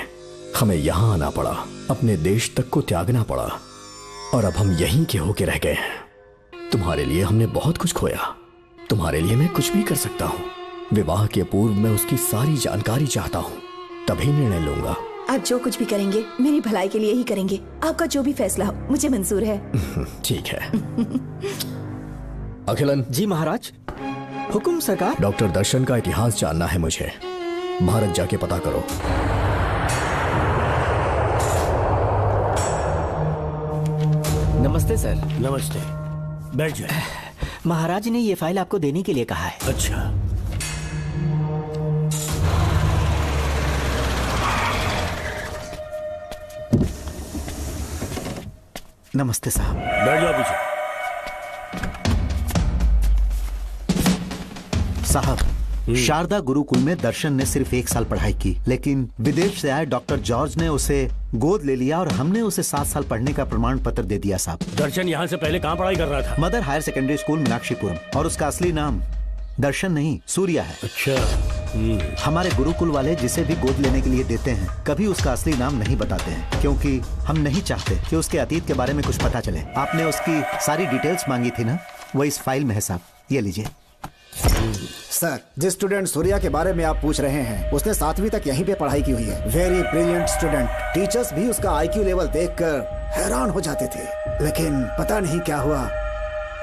S7: हमें यहाँ आना पड़ा, अपने देश तक को त्यागना पड़ा, और अब हम यहीं के होके रह गए हैं। तुम्हारे लिए हमने बहुत कुछ खोया, तुम्हारे लिए मैं कुछ भी कर सकता हूँ। विवाह के पूर्व मैं उसकी सारी जानकारी चाहता हूँ, तभी निर्णय लूंगा।
S2: आप जो कुछ भी करेंगे मेरी भलाई के लिए ही करेंगे। आपका जो भी फैसला हो मुझे मंजूर है।
S7: ठीक है। अखिलन।
S3: जी महाराज। हुकुम सरकार।
S7: डॉक्टर दर्शन का इतिहास जानना है मुझे। भारत जाके पता करो।
S3: नमस्ते सर।
S1: नमस्ते, बैठ जाए।
S3: महाराज ने ये फाइल आपको देने के लिए कहा है।
S1: अच्छा,
S14: नमस्ते साहब।
S1: बैठ जाओ पीछे।
S14: साहब, शारदा गुरुकुल में दर्शन ने सिर्फ 1 साल पढ़ाई की, लेकिन विदेश से आए डॉक्टर जॉर्ज ने उसे गोद ले लिया और हमने उसे 7 साल पढ़ने का प्रमाण पत्र दे दिया साहब।
S1: दर्शन यहाँ से पहले कहाँ पढ़ाई कर रहा था?
S14: Mother higher secondary school Meenakshipuram, और उसका असली नाम दर्शन नहीं सूर्या है।
S1: अच्छा।
S14: हमारे गुरुकुल वाले जिसे भी गोद लेने के लिए देते हैं कभी उसका असली नाम नहीं बताते हैं, क्योंकि हम नहीं चाहते कि उसके अतीत के बारे में कुछ पता चले। आपने उसकी सारी डिटेल्स मांगी थी ना, वो इस फाइल में है साहब, ये लीजिए।
S5: सर, जिस स्टूडेंट सूर्या के बारे में आप पूछ रहे हैं उसने 7वीं तक यहीं पे पढ़ाई की हुई है। Very brilliant student. टीचर्स भी उसका IQ लेवल देखकर हैरान हो जाते थे, लेकिन पता नहीं क्या हुआ,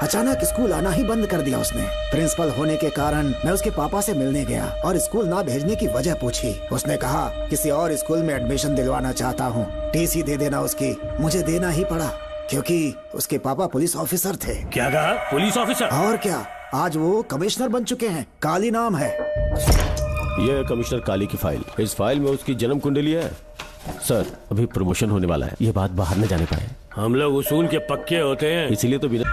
S5: अचानक स्कूल आना ही बंद कर दिया उसने। प्रिंसिपल होने के कारण मैं उसके पापा से मिलने गया और स्कूल ना भेजने की वजह पूछी। उसने कहा किसी और स्कूल में एडमिशन दिलवाना चाहता हूँ, TC दे देना उसकी। मुझे देना ही पड़ा क्योंकि उसके पापा पुलिस ऑफिसर थे।
S1: क्या कहा? Police officer?
S5: और क्या, आज वो कमिश्नर बन चुके हैं। काली नाम है।
S4: यह है कमिश्नर काली की फाइल। इस फाइल में उसकी जन्म कुंडली है। सर, अभी प्रमोशन होने वाला है, ये बात बाहर न जाने पाए।
S1: हम लोग उसूल के पक्के होते हैं,
S4: इसीलिए तो बिना।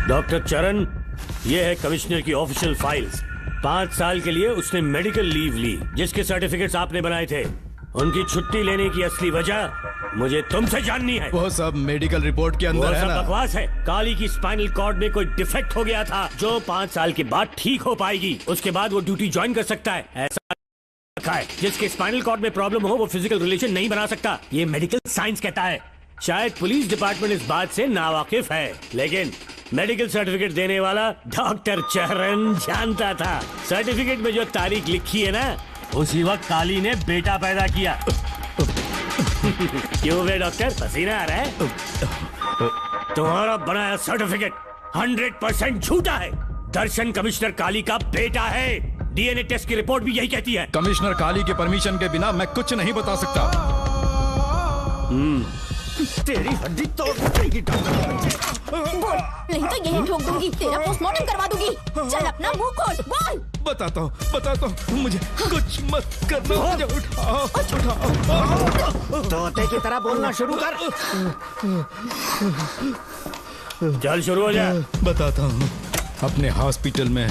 S1: डॉक्टर चरण, ये है कमिश्नर की ऑफिशियल फाइल्स। 5 साल के लिए उसने मेडिकल लीव ली, जिसके सर्टिफिकेट्स आपने बनाए थे। उनकी छुट्टी लेने की असली वजह मुझे तुमसे जाननी है।
S16: वो सब मेडिकल रिपोर्ट के अंदर है ना?
S1: बकवास है। काली की स्पाइनल कॉर्ड में कोई डिफेक्ट हो गया था जो 5 साल के बाद ठीक हो पाएगी। उसके बाद वो ड्यूटी ज्वाइन कर सकता है। ऐसा रखा है, जिसके स्पाइनल कॉर्ड में प्रॉब्लम हो वो फिजिकल रिलेशन नहीं बना सकता। ये मेडिकल साइंस कहता है। शायद पुलिस डिपार्टमेंट इस बात से नावाकिफ है, लेकिन मेडिकल सर्टिफिकेट देने वाला डॉक्टर चरण जानता था। सर्टिफिकेट में जो तारीख लिखी है ना, उसी वक्त काली ने बेटा पैदा किया। क्यों बे डॉक्टर, पसीना आ रहा है? तुम्हारा बनाया सर्टिफिकेट 100% झूठा है। दर्शन कमिश्नर काली का बेटा है। DNA टेस्ट की रिपोर्ट भी यही कहती है।
S16: कमिश्नर काली के परमिशन के बिना मैं कुछ नहीं बता सकता।
S3: तेरी हड्डी तोड़ देगी
S6: नहीं तो यही ठोक दूंगी, तेरा पोस्टमार्टम करवा दूंगी। चल अपना मुंह खोल, बोल।
S16: बताता हूँ, मुझे कुछ मत करना, मुझे उठाओ।
S3: तोते की तरह बोलना शुरू कर।
S1: चल शुरू हो जा।
S16: बताता हूँ, अपने हॉस्पिटल में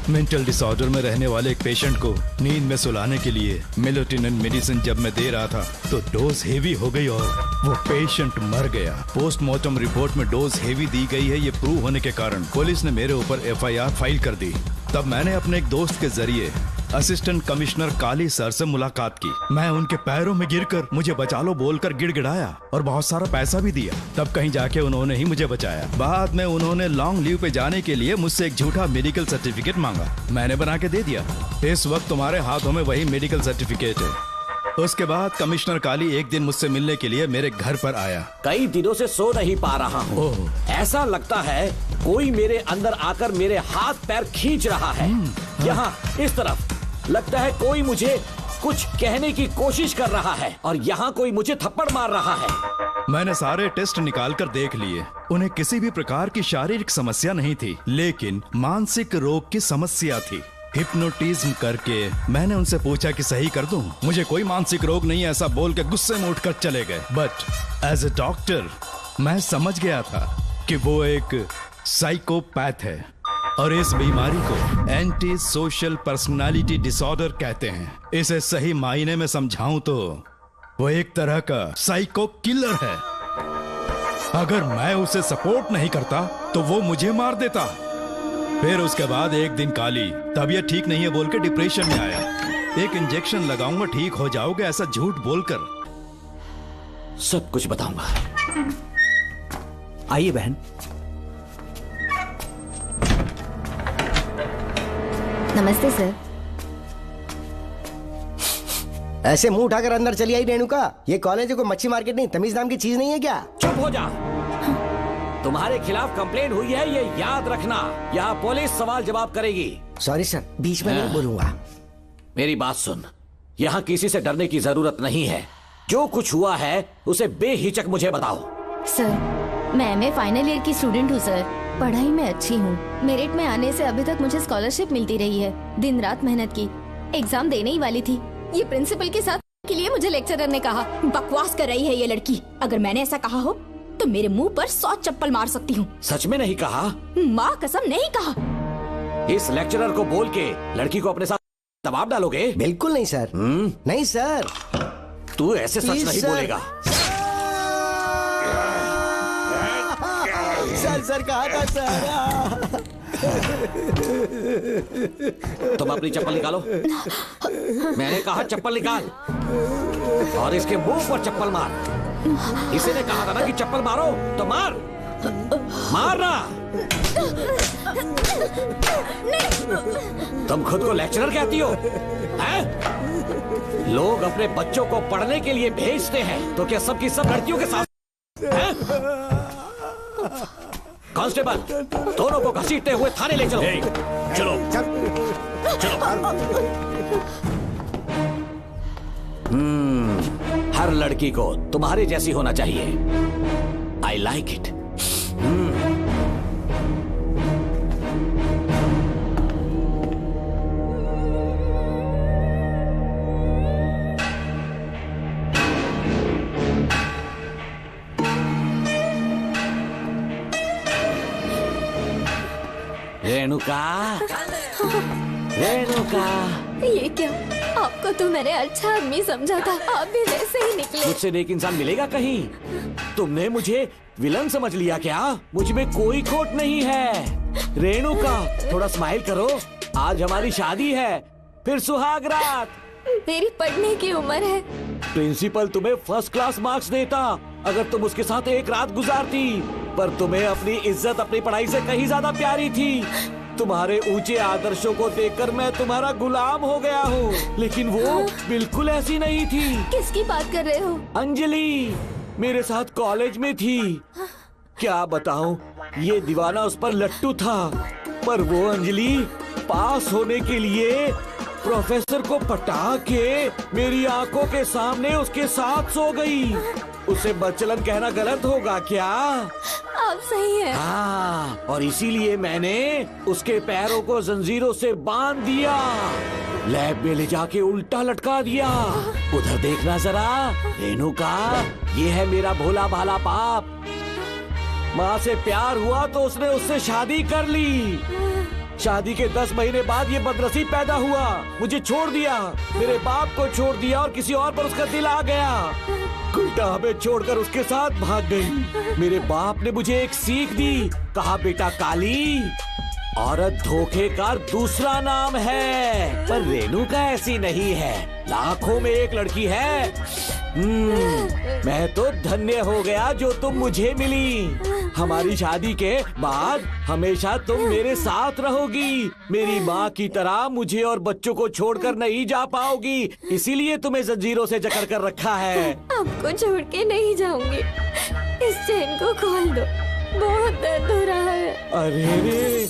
S16: मेंटल डिसऑर्डर में रहने वाले एक पेशेंट को नींद में सुलाने के लिए मेलेटोनिन मेडिसिन जब मैं दे रहा था तो डोज हेवी हो गई और वो पेशेंट मर गया। पोस्टमार्टम रिपोर्ट में डोज हेवी दी गई है, ये प्रूव होने के कारण पुलिस ने मेरे ऊपर FIR फाइल कर दी। तब मैंने अपने एक दोस्त के जरिए असिस्टेंट कमिश्नर काली सर से मुलाकात की। मैं उनके पैरों में गिरकर मुझे बचा लो बोलकर गिड़गिड़ाया और बहुत सारा पैसा भी दिया। तब कहीं जाके उन्होंने ही मुझे बचाया। बाद में उन्होंने लॉन्ग लीव पे जाने के लिए मुझसे एक झूठा मेडिकल सर्टिफिकेट मांगा, मैंने बना के दे दिया। इस वक्त तुम्हारे हाथों में वही मेडिकल सर्टिफिकेट है। उसके बाद कमिश्नर काली एक दिन मुझसे मिलने के लिए मेरे घर पर आया।
S12: कई दिनों से सो नहीं पा रहा हूँ। ऐसा लगता है कोई मेरे अंदर आकर मेरे हाथ पैर खींच रहा है। यहाँ इस तरफ लगता है कोई मुझे कुछ कहने की कोशिश कर रहा है और यहाँ कोई मुझे थप्पड़ मार रहा है।
S16: मैंने सारे टेस्ट निकाल कर देख लिए, उन्हें किसी भी प्रकार की शारीरिक समस्या नहीं थी, लेकिन मानसिक रोग की समस्या थी। हिप्नोटिज्म करके मैंने उनसे पूछा कि सही कर दूं। मुझे कोई मानसिक रोग नहीं, ऐसा बोल के गुस्से में उठकर चले गए। बट एज ए डॉक्टर मैं समझ गया था कि वो एक साइकोपैथ है और इस बीमारी को एंटी सोशल पर्सनालिटी डिसऑर्डर कहते हैं। इसे सही मायने में समझाऊं तो वो एक तरह का साइको किलर है। अगर मैं उसे सपोर्ट नहीं करता तो वो मुझे मार देता। फिर उसके बाद एक दिन काली तबीयत ठीक नहीं है बोल के डिप्रेशन में आया। एक इंजेक्शन लगाऊंगा ठीक हो जाओगे, ऐसा झूठ बोलकर
S12: सब कुछ बताऊंगा।
S15: आइए बहन।
S6: नमस्ते सर।
S13: ऐसे मुंह उठाकर अंदर चली आई रेणुका। ये कॉलेज है कोई मच्छी मार्केट नहीं, तमीज नाम की चीज नहीं है क्या?
S12: चुप हो जा। तुम्हारे खिलाफ कंप्लेंट हुई है, ये याद रखना। यहाँ पुलिस सवाल जवाब करेगी।
S13: सॉरी सर, बीच में नहीं बोलूंगा।
S12: मेरी बात सुन, यहाँ किसी से डरने की जरूरत नहीं है। जो कुछ हुआ है उसे बेहिचक मुझे बताओ।
S6: सर, मैं MA फाइनल ईयर की स्टूडेंट हूँ सर। पढ़ाई में अच्छी हूँ। मेरिट में आने से अभी तक मुझे स्कॉलरशिप मिलती रही है। दिन रात मेहनत की, एग्जाम देने ही वाली थी। ये प्रिंसिपल के साथ के लिए मुझे लेक्चरर ने कहा बकवास कर रही है ये लड़की। अगर मैंने ऐसा कहा हो तो मेरे मुंह पर 100 चप्पल मार सकती हूँ।
S12: सच में नहीं कहा?
S6: माँ कसम नहीं कहा।
S12: इस लेक्चरर को बोल के लड़की को अपने साथ दबाव डालोगे?
S13: बिल्कुल नहीं सर। नहीं सर।
S12: तू ऐसे सच नहीं बोलेगा।
S13: सर कहा था सर।
S12: तुम अपनी चप्पल निकालो। मैंने कहा चप्पल निकाल और इसके मुंह पर चप्पल मार। इसी ने कहा था ना कि चप्पल मारो तो मार। मारना। तुम खुद को लेक्चरर कहती हो, हैं? लोग अपने बच्चों को पढ़ने के लिए भेजते हैं, तो क्या सबकी सब लड़कियों के साथ हैं? कांस्टेबल, दोनों को घसीटते हुए थाने ले चलो।
S10: चलो
S12: हर लड़की को तुम्हारे जैसी होना चाहिए। I like it. Renuka, Renuka.
S6: ये क्या? आपको तो मैंने अच्छा आदमी समझा था, आप भी वैसे ही निकले।
S12: मुझसे नेक इंसान मिलेगा कहीं? तुमने मुझे विलन समझ लिया क्या? मुझ में कोई खोट नहीं है। रेणुका, थोड़ा स्माइल करो। आज हमारी शादी है, फिर सुहाग रात।
S6: मेरी पढ़ने की उम्र है।
S12: प्रिंसिपल तुम्हें फर्स्ट क्लास मार्क्स देता अगर तुम उसके साथ एक रात गुजारती, पर तुम्हें अपनी इज्जत अपनी पढ़ाई से कहीं ज्यादा प्यारी थी। तुम्हारे ऊंचे आदर्शों को देखकर मैं तुम्हारा गुलाम हो गया हूँ, लेकिन वो बिल्कुल ऐसी नहीं थी।
S6: किसकी बात कर रहे हो?
S12: अंजलि मेरे साथ कॉलेज में थी। क्या बताऊं, ये दीवाना उस पर लट्टू था, पर वो अंजलि पास होने के लिए प्रोफेसर को पटा के मेरी आंखों के सामने उसके साथ सो गई। उसे बदचलन कहना गलत होगा क्या?
S6: आप सही है।
S12: हाँ, और इसीलिए मैंने उसके पैरों को जंजीरों से बांध दिया, लैब में ले जाके उल्टा लटका दिया। उधर देखना जरा रेणुका, ये है मेरा भोला भाला बाप। माँ से प्यार हुआ तो उसने उससे शादी कर ली। शादी के 10 महीने बाद ये बदनसीब पैदा हुआ, मुझे छोड़ दिया, मेरे बाप को छोड़ दिया और किसी और पर उसका दिल आ गया। उल्टा हमें छोड़कर उसके साथ भाग गई। मेरे बाप ने मुझे एक सीख दी, कहा बेटा काली, औरत धोखे का दूसरा नाम है। पर रेणुका ऐसी नहीं है, लाखों में एक लड़की है। मैं तो धन्य हो गया जो तुम मुझे मिली। हमारी शादी के बाद हमेशा तुम मेरे साथ रहोगी। मेरी माँ की तरह मुझे और बच्चों को छोड़कर नहीं जा पाओगी, इसीलिए तुम्हें जंजीरों से जकड़ कर रखा है।
S6: आपको छोड़ के नहीं जाऊंगी। इस चेन को खोल दो, बहुत दर्द हो रहा है।
S12: अरे रे,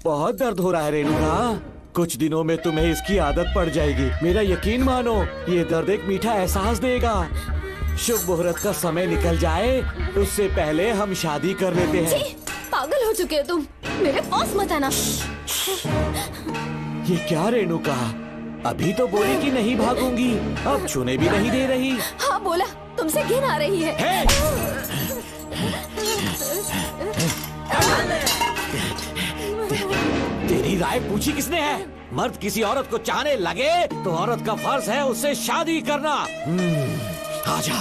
S12: बहुत दर्द हो रहा है रेणुका। कुछ दिनों में तुम्हें इसकी आदत पड़ जाएगी, मेरा यकीन मानो। ये दर्द एक मीठा एहसास देगा। शुभ मुहूर्त का समय निकल जाए उससे पहले हम शादी कर लेते हैं।
S6: जी, पागल हो चुके हो तुम, मेरे पास मत आना।
S12: ये क्या रेणुका, अभी तो बोली कि नहीं भागूंगी, अब छूने भी नहीं दे रही।
S6: हाँ बोला, तुमसे घिन आ रही है।
S12: तेरी राय पूछी किसने है? मर्द किसी औरत को चाहने लगे तो औरत का फर्ज है उससे शादी करना। आजा।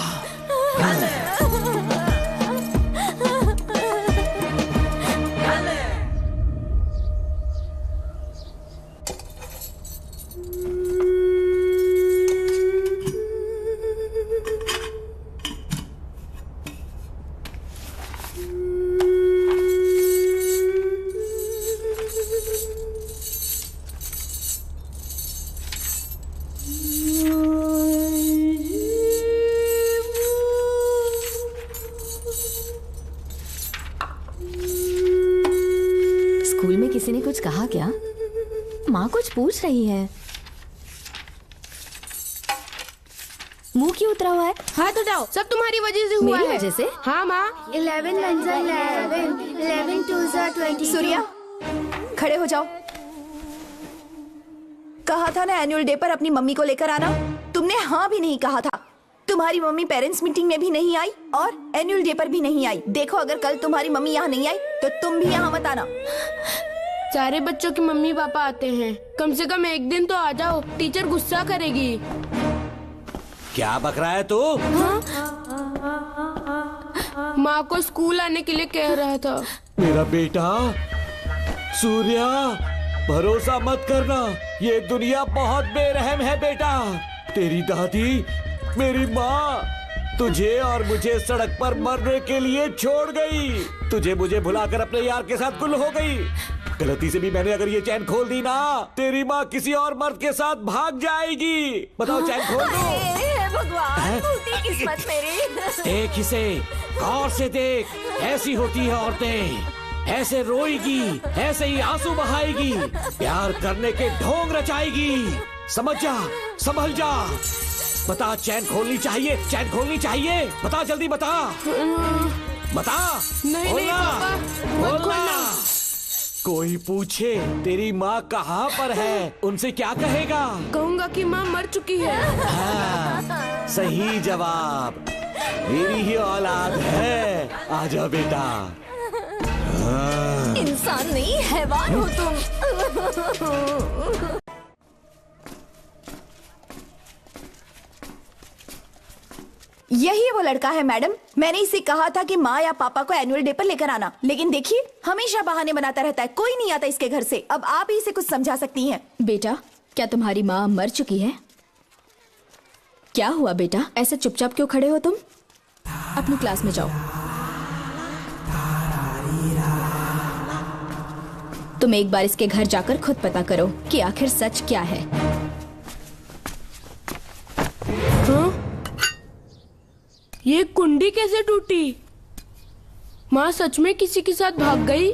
S6: किसी ने कुछ कहा क्या? माँ कुछ पूछ रही है। मुंह क्यों उतरा हुआ है?
S17: हाथ उठाओ, सब तुम्हारी वजह से हुआ है।
S6: मेरी वजह से?
S17: हाँ माँ। 11 1 11, 11 2 20।
S2: सूर्या, खड़े हो जाओ। कहा था ना एनुअल डे पर अपनी मम्मी को लेकर आना, तुमने हाँ भी नहीं कहा था। तुम्हारी मम्मी पेरेंट्स मीटिंग में भी नहीं आई और एनुअल डे पर भी नहीं आई। देखो, अगर कल तुम्हारी मम्मी यहाँ नहीं आई तो तुम भी यहाँ मत आना।
S17: सारे बच्चों की मम्मी पापा आते हैं, कम से कम एक दिन तो आ जाओ, टीचर गुस्सा करेगी।
S12: क्या बक रहा है तू?
S17: माँ को स्कूल आने के लिए कह रहा था।
S12: मेरा बेटा सूर्या, भरोसा मत करना, ये दुनिया बहुत बेरहम है बेटा। तेरी दादी, मेरी माँ, तुझे और मुझे सड़क पर मरने के लिए छोड़ गई। तुझे मुझे भुलाकर अपने यार के साथ गुल हो गई। गलती से भी मैंने अगर ये चैन खोल दी ना, तेरी माँ किसी और मर्द के साथ भाग जाएगी। बताओ चैन खोल दो।
S2: भगवान, टूटी किस्मत मेरी।
S12: देख इसे, गौर से देख, ऐसी होती है औरतें। ऐसे रोएगी, ऐसे ही आंसू बहाएगी, प्यार करने के ढोंग रचाएगी। समझ जा, संभल जा। बता, चैन खोलनी चाहिए, चैन खोलनी चाहिए। बता, जल्दी बता, बता।
S17: नहीं नहीं पापा, मत खोलना।
S12: कोई पूछे तेरी माँ कहाँ पर है, उनसे क्या कहेगा?
S17: कहूँगा कि माँ मर चुकी है।
S12: हाँ, सही जवाब। मेरी ही औलाद है। आजा बेटा। हाँ।
S2: इंसान नहीं, हैवान हो तुम। यही वो लड़का है मैडम। मैंने इसे कहा था कि माँ या पापा को एनुअल डे पर लेकर आना, लेकिन देखिए हमेशा बहाने बनाता रहता है। कोई नहीं आता इसके घर से। अब आप ही इसे कुछ समझा सकती हैं।
S6: बेटा, क्या तुम्हारी माँ मर चुकी है? क्या हुआ बेटा, ऐसे चुपचाप क्यों खड़े हो तुम? अपनी क्लास में जाओ। तुम एक बार इसके घर जाकर खुद पता करो कि आखिर सच क्या है।
S17: हाँ? ये कुंडी कैसे टूटी? माँ सच में किसी के साथ भाग गई?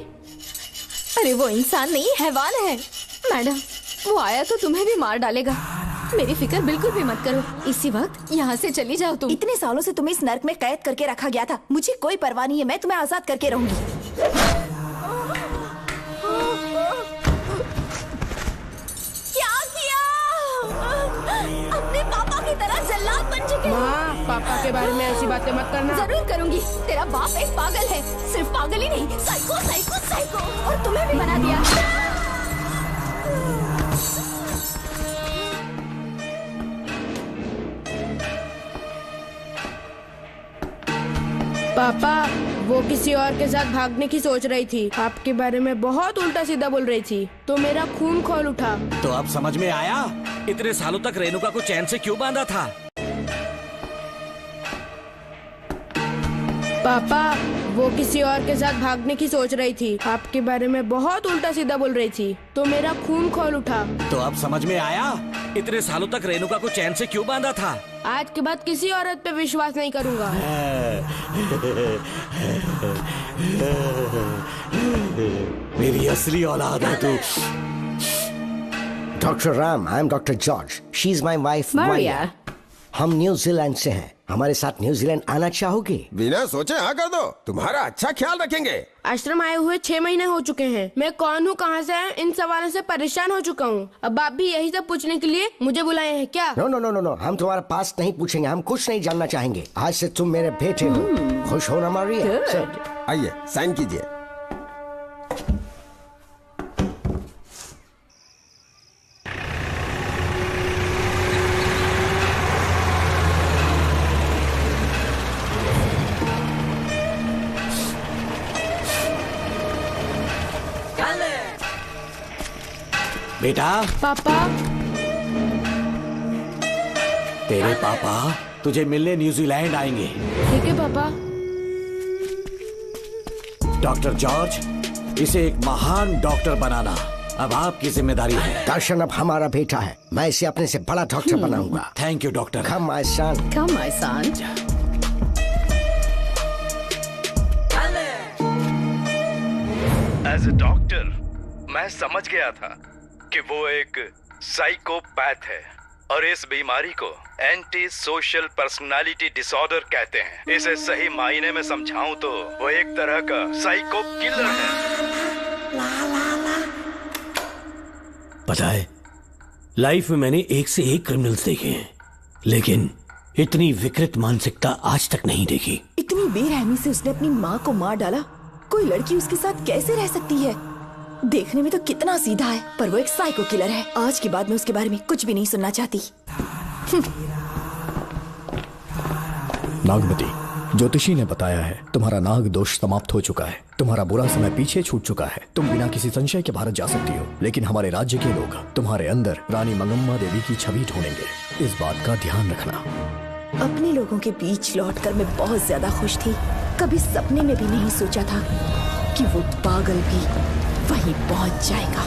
S2: अरे वो इंसान नहीं, हैवान है। मैडम, वो आया तो तुम्हें भी मार डालेगा। मेरी फिक्र बिल्कुल भी मत करो। इसी वक्त यहाँ से चली जाओ तुम। इतने सालों से तुम्हें इस नर्क में कैद करके रखा गया था। मुझे कोई परवाह नहीं है, मैं तुम्हें आजाद करके रहूंगी। अपने पापा की तरह जल्लाद बन चुके हो।
S17: माँ, पापा के बारे में ऐसी बातें मत करना।
S2: जरूर करूंगी। तेरा बाप एक पागल है। सिर्फ पागल ही नहीं, साइको साइको साइको। और तुम्हें भी बना दिया।
S17: पापा, वो किसी और के साथ भागने की सोच रही थी। आपके बारे में बहुत उल्टा सीधा बोल रही थी, तो मेरा खून खौल उठा।
S12: तो अब समझ में आया इतने सालों तक रेणुका को चैन से क्यों बांधा था?
S17: पापा, वो किसी और के साथ भागने की सोच रही थी। आपके बारे में बहुत उल्टा सीधा बोल रही थी, तो मेरा खून खौल उठा।
S12: तो अब समझ में आया इतने सालों तक रेणुका को चैन से क्यों बांधा था?
S17: आज के बाद किसी औरत पे विश्वास नहीं करूंगा।
S12: मेरी असली औलाद है तू।
S13: Doctor Ram, I am doctor George. She is my wife
S2: Maria.
S13: हम न्यूजीलैंड से हैं। हमारे साथ न्यूजीलैंड आना चाहोगे?
S18: बिना सोचे हाँ कर दो, तुम्हारा अच्छा ख्याल रखेंगे।
S17: आश्रम आए हुए 6 महीने हो चुके हैं। मैं कौन हूँ, कहाँ से है, इन सवालों से परेशान हो चुका हूँ। अब आप भी यही सब पूछने के लिए मुझे बुलाए हैं क्या?
S13: No no no no no, हम तुम्हारा पास्ट नहीं पूछेंगे। हम कुछ नहीं जानना चाहेंगे। आज से तुम मेरे बेटे हो। खुश हो ना मारिया?
S18: आइए साइन कीजिए।
S12: बेटा।
S17: पापा।
S12: तेरे पापा तुझे मिलने न्यूजीलैंड आएंगे।
S17: ठीक है पापा।
S12: डॉक्टर जॉर्ज, इसे एक महान डॉक्टर बनाना अब आपकी जिम्मेदारी है।
S13: दर्शन अब हमारा बेटा है। मैं इसे अपने से बड़ा डॉक्टर बनाऊंगा।
S12: Thank you doctor.
S13: Come my son.
S2: Come my son.
S16: As a doctor मैं समझ गया था कि वो एक साइकोपैथ है और इस बीमारी को एंटी सोशल पर्सनालिटी डिसऑर्डर कहते हैं। इसे सही मायने में समझाऊं तो वो एक तरह का साइको किलर है।
S1: पता है, लाइफ में मैंने एक से एक क्रिमिनल्स देखे हैं, लेकिन इतनी विकृत मानसिकता आज तक नहीं देखी।
S2: इतनी बेरहमी से उसने अपनी माँ को मार डाला। कोई लड़की उसके साथ कैसे रह सकती है? देखने में तो कितना सीधा है, पर वो एक साइको किलर है। आज के बाद मैं उसके बारे में कुछ भी नहीं सुनना चाहती।
S7: नागमती, ज्योतिषी ने बताया है तुम्हारा नाग दोष समाप्त हो चुका है। तुम्हारा बुरा समय पीछे छूट चुका है। तुम बिना किसी संशय के भारत जा सकती हो, लेकिन हमारे राज्य के लोग तुम्हारे अंदर रानी मंगम्मा देवी की छवि ढूंढेंगे। इस बात का ध्यान रखना।
S2: अपने लोगों के बीच लौटकर मैं बहुत ज्यादा खुश थी। कभी सपने में भी नहीं सोचा था कि वो पागल भी वहीं पहुंच जाएगा।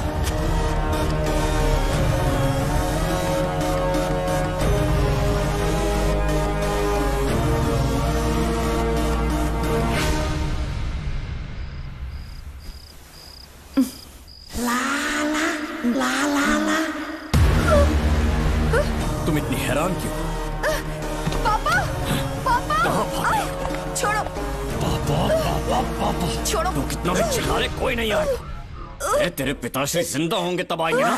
S10: तुम इतनी हैरान क्यों?
S2: पापा, पापा, छोड़ो,
S10: पापा
S2: छोड़ो।
S10: तू कितना भी चिल्ला ले, कोई नहीं आएगा। तेरे पिताश्री जिंदा होंगे तब आएंगे ना।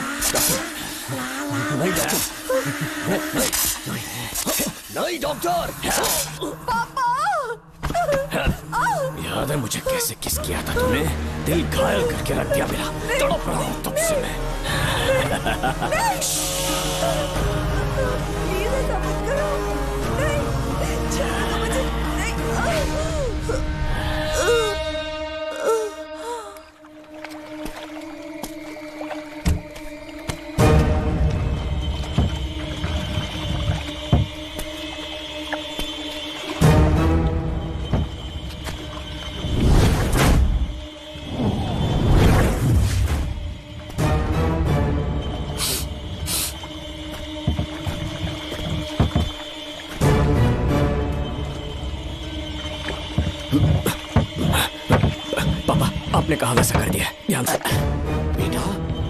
S12: नहीं डॉक्टर।
S2: पापा,
S10: याद है मुझे कैसे किस किया था तूने? दिल घायल करके रख दिया मेरा। तड़प रहा हूँ तब से मैं।
S2: प्लीज ऐसा मत करो। नहीं, छोड़ो मुझे।
S10: आपने कहा वैसा कर दिया, ध्यान से।
S12: बेटा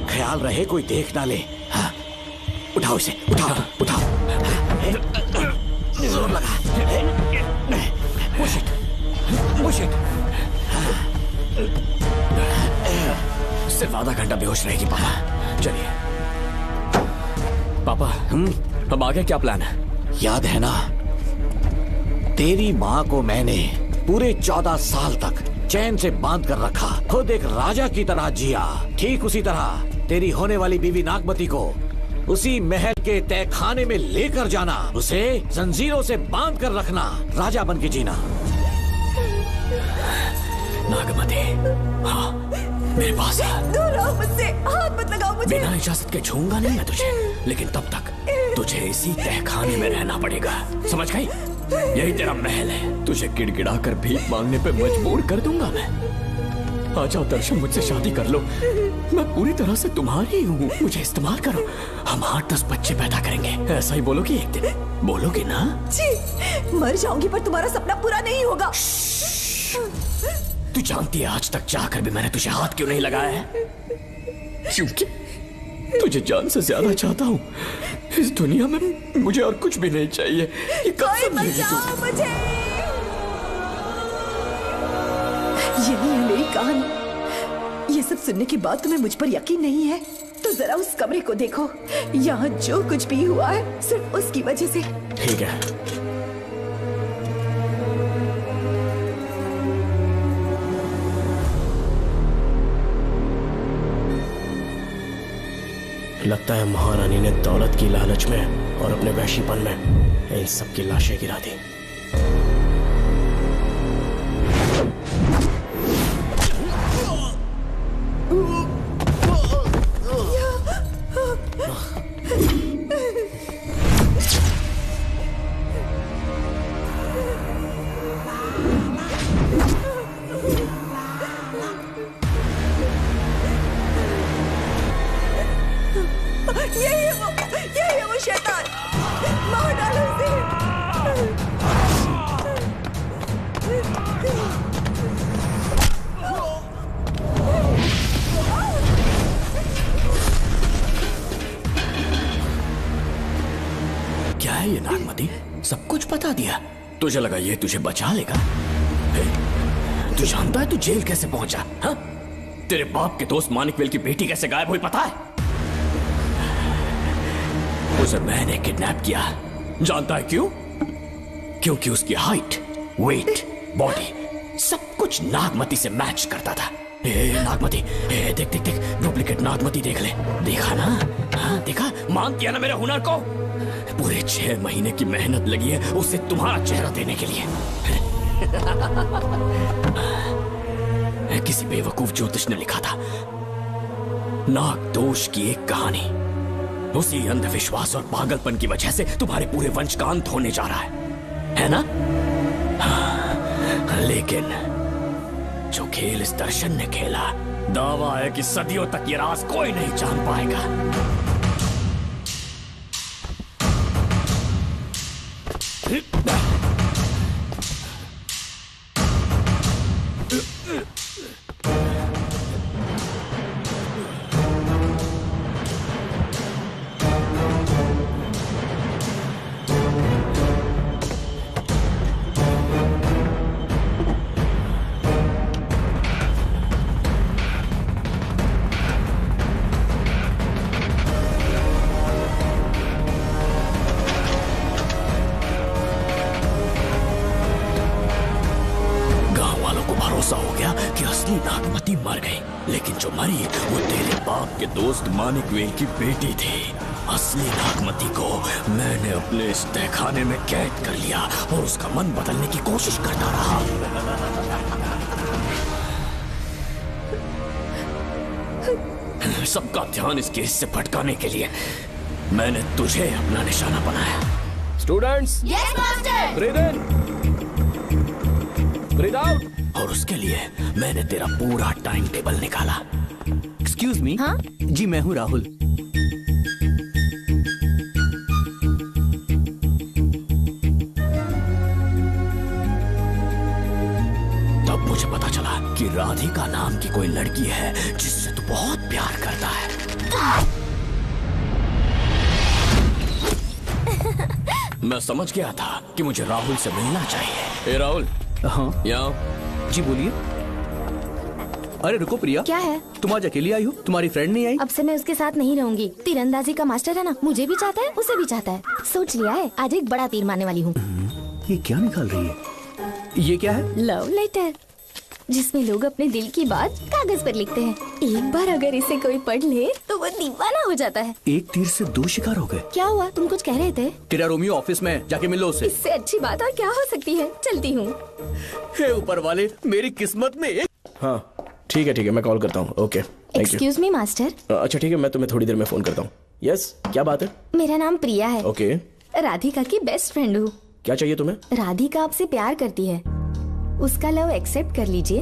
S12: ख्याल रहे कोई देख ना ले। हाँ। उठाओ इसे, उठाओ उठाओ। जोर लगा। Push it, push it.
S10: सिर्फ आधा घंटा बेहोश रहेगी पापा। चलिए पापा, अब आगे क्या प्लान है?
S12: याद है ना, तेरी माँ को मैंने पूरे 14 साल तक चैन से बांध कर रखा, खुद एक राजा की तरह जिया। ठीक उसी तरह तेरी होने वाली बीवी नागमती को उसी महल के तहखाने में लेकर जाना, उसे जंजीरों से बांध कर रखना, राजा बन के जीना।
S10: नागमती, हाँ मेरे पास है।
S2: दूर रहो मुझसे, हाथ मत लगाओ मुझे।
S10: बिना इजाजत के छूंगा नहीं मैं तुझे, लेकिन तब तक तुझे इसी तहखाने में रहना पड़ेगा, समझ गई? यही तेरा महल है। तुझे गिड़गिड़ा कर भीख मांगने पे मजबूर कर दूंगा मैं। आ जाओ दर्शन, मुझसे शादी कर लो, मैं पूरी तरह से तुम्हारी हूँ, मुझे इस्तेमाल करो। हम 8-10 बच्चे पैदा करेंगे। ऐसा ही बोलोगी एक दिन? बोलोगी ना?
S2: जी, मर जाऊंगी पर तुम्हारा सपना पूरा नहीं होगा।
S10: तू जानती है आज तक चाहकर भी मैंने तुझे हाथ क्यों नहीं लगाया है? क्योंकि तुझे जान से ज्यादा चाहता हूँ। इस दुनिया में मुझे और कुछ भी नहीं चाहिए। ये
S2: कोई बचाओ मुझे। यही है मेरी कहानी। ये सब सुनने के बाद तुम्हें मुझ पर यकीन नहीं है तो जरा उस कमरे को देखो। यहाँ जो कुछ भी हुआ है सिर्फ उसकी वजह से।
S10: ठीक है, लगता है महारानी ने दौलत की लालच में और अपने वैशीपन में इन सब की लाशें गिरा दी।
S2: यही है वो शैतान। मार डालो उसे।
S10: क्या है ये नागमती? सब कुछ बता दिया? तुझे लगा ये तुझे बचा लेगा? तू जानता है तू जेल कैसे पहुंचा? हाँ? तेरे बाप के दोस्त मानिकवेल की बेटी कैसे गायब हुई पता है? उसे मैंने किडनैप किया। जानता है क्यों? क्योंकि उसकी हाइट, वेट, बॉडी सब कुछ नागमती से मैच करता था। नागमती, देख देख देख, डुप्लीकेट नागमती देख ले। देखा ना? हाँ देखा? मान किया ना मेरे हुनर को? पूरे 6 महीने की मेहनत लगी है उसे तुम्हारा चेहरा देने के लिए। किसी बेवकूफ ज्योतिष ने लिखा था नाग दोष की एक कहानी। उसी अंधविश्वास और पागलपन की वजह से तुम्हारे पूरे वंश का अंत होने जा रहा है। है ना? लेकिन जो खेल इस दर्शन ने खेला, दावा है कि सदियों तक ये राज कोई नहीं जान पाएगा। मानिक वेल की बेटी थी। असली नागमती को मैंने अपने इस तहखाने में कैद कर लिया और उसका मन बदलने की कोशिश करता रहा। सबका ध्यान इस केस से भटकाने के लिए मैंने तुझे अपना निशाना बनाया।
S7: Students,
S17: yes master.
S7: ब्रीथ इन, ब्रीथ आउट।
S10: और उसके लिए मैंने तेरा पूरा टाइम टेबल निकाला।
S7: Excuse me.
S6: हाँ?
S7: जी मैं हूँ राहुल।
S10: तब मुझे पता चला कि राधिका नाम की कोई लड़की है जिससे तू बहुत प्यार करता है। मैं समझ गया था कि मुझे राहुल से मिलना चाहिए। ए राहुल।
S7: हाँ
S10: यहाँ।
S7: जी बोलिए। अरे रुको प्रिया,
S6: क्या है?
S7: तुम आज अकेली आई हो? तुम्हारी फ्रेंड नहीं आई?
S6: अब से मैं उसके साथ नहीं रहूंगी। तीरंदाजी का मास्टर है ना, मुझे भी चाहता है, उसे भी चाहता है। सोच लिया है, आज एक बड़ा तीर मारने वाली हूँ।
S7: ये क्या निकाल रही है? ये क्या है?
S6: लव लेटर, जिसमें लोग अपने दिल की बात कागज पर लिखते हैं। एक बार अगर इसे कोई पढ़ ले तो वो दीवाना हो जाता है।
S7: एक तीर से दो शिकार हो गए।
S6: क्या हुआ? तुम कुछ कह रहे थे?
S7: तेरा रोमियो ऑफिस में, जाके मिलो उससे।
S6: इससे अच्छी बात और क्या हो सकती है। चलती हूँ।
S7: हे ऊपर वाले, मेरी किस्मत में एक...
S10: हाँ ठीक है, मैं कॉल करता हूँ। Okay,
S6: excuse me master.
S10: अच्छा ठीक है, मैं तुम्हें थोड़ी देर में फोन करता हूँ। यस, क्या बात है?
S6: मेरा नाम प्रिया है।
S10: ओके।
S6: राधिका की बेस्ट फ्रेंड हूँ।
S10: क्या चाहिए तुम्हें?
S6: राधिका आपसे प्यार करती है, उसका लव एक्सेप्ट कर लीजिए।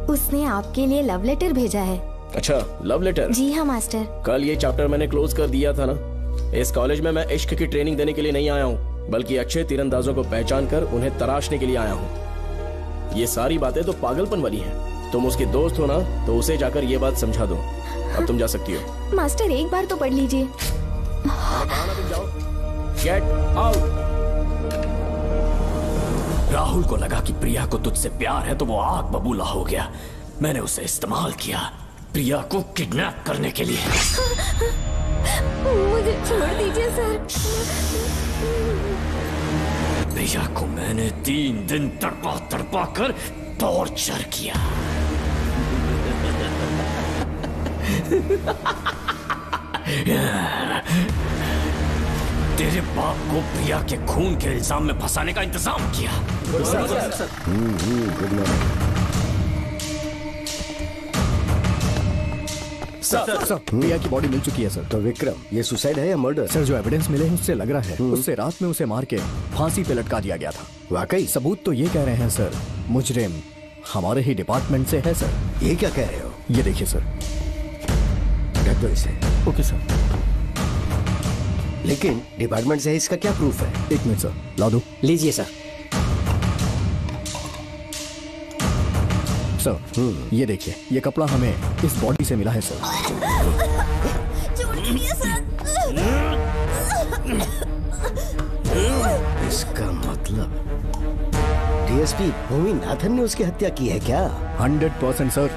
S6: उसने आपके लिए लव लेटर भेजा है।
S10: अच्छा, लव लेटर?
S6: जी हाँ मास्टर।
S10: कल ये चैप्टर मैंने क्लोज कर दिया था ना। इस कॉलेज में मैं इश्क की ट्रेनिंग देने के लिए नहीं आया हूँ, बल्कि अच्छे तीरंदाजों को पहचान कर उन्हें तराशने के लिए आया हूँ। ये सारी बातें तो पागलपन वाली हैं। तुम उसकी दोस्त हो ना, तो उसे जाकर ये बात समझा दो। अब तुम जा सकती हो।
S6: मास्टर एक बार तो पढ़ लीजिए।
S10: तुम जाओ। Get out. राहुल को लगा कि प्रिया को तुझसे प्यार है तो वो आग बबूला हो गया। मैंने उसे इस्तेमाल किया प्रिया को किडनैप करने के लिए।
S6: मुझे छोड़ दीजिए सर।
S10: प्रिया को मैंने 3 दिन तड़पा कर टॉर्चर किया। तेरे बाप को प्रिया के खून के इल्जाम में फंसाने का इंतजाम किया।
S19: सर, प्रिया की बॉडी मिल चुकी है सर।
S13: तो विक्रम, ये सुसाइड है या मर्डर?
S19: सर, जो एविडेंस मिले हैं उससे लग रहा है उससे रात में उसे मार के फांसी पे लटका दिया गया था।
S13: वाकई?
S19: सबूत तो ये कह रहे हैं सर, मुजरिम हमारे ही डिपार्टमेंट से है सर।
S13: ये क्या कह रहे हो?
S19: ये देखिए सर।
S13: ढक दो इसे।
S19: Okay sir.
S13: लेकिन डिपार्टमेंट से है, इसका क्या प्रूफ है?
S19: 1 मिनट सर, ला दो।
S15: लीजिए सर।
S19: सर, ये देखिए, ये कपड़ा हमें इस बॉडी से मिला है सर।
S13: इसका मतलब डीएसपी भूमि नाथन ने उसकी हत्या की है क्या?
S19: 100% सर।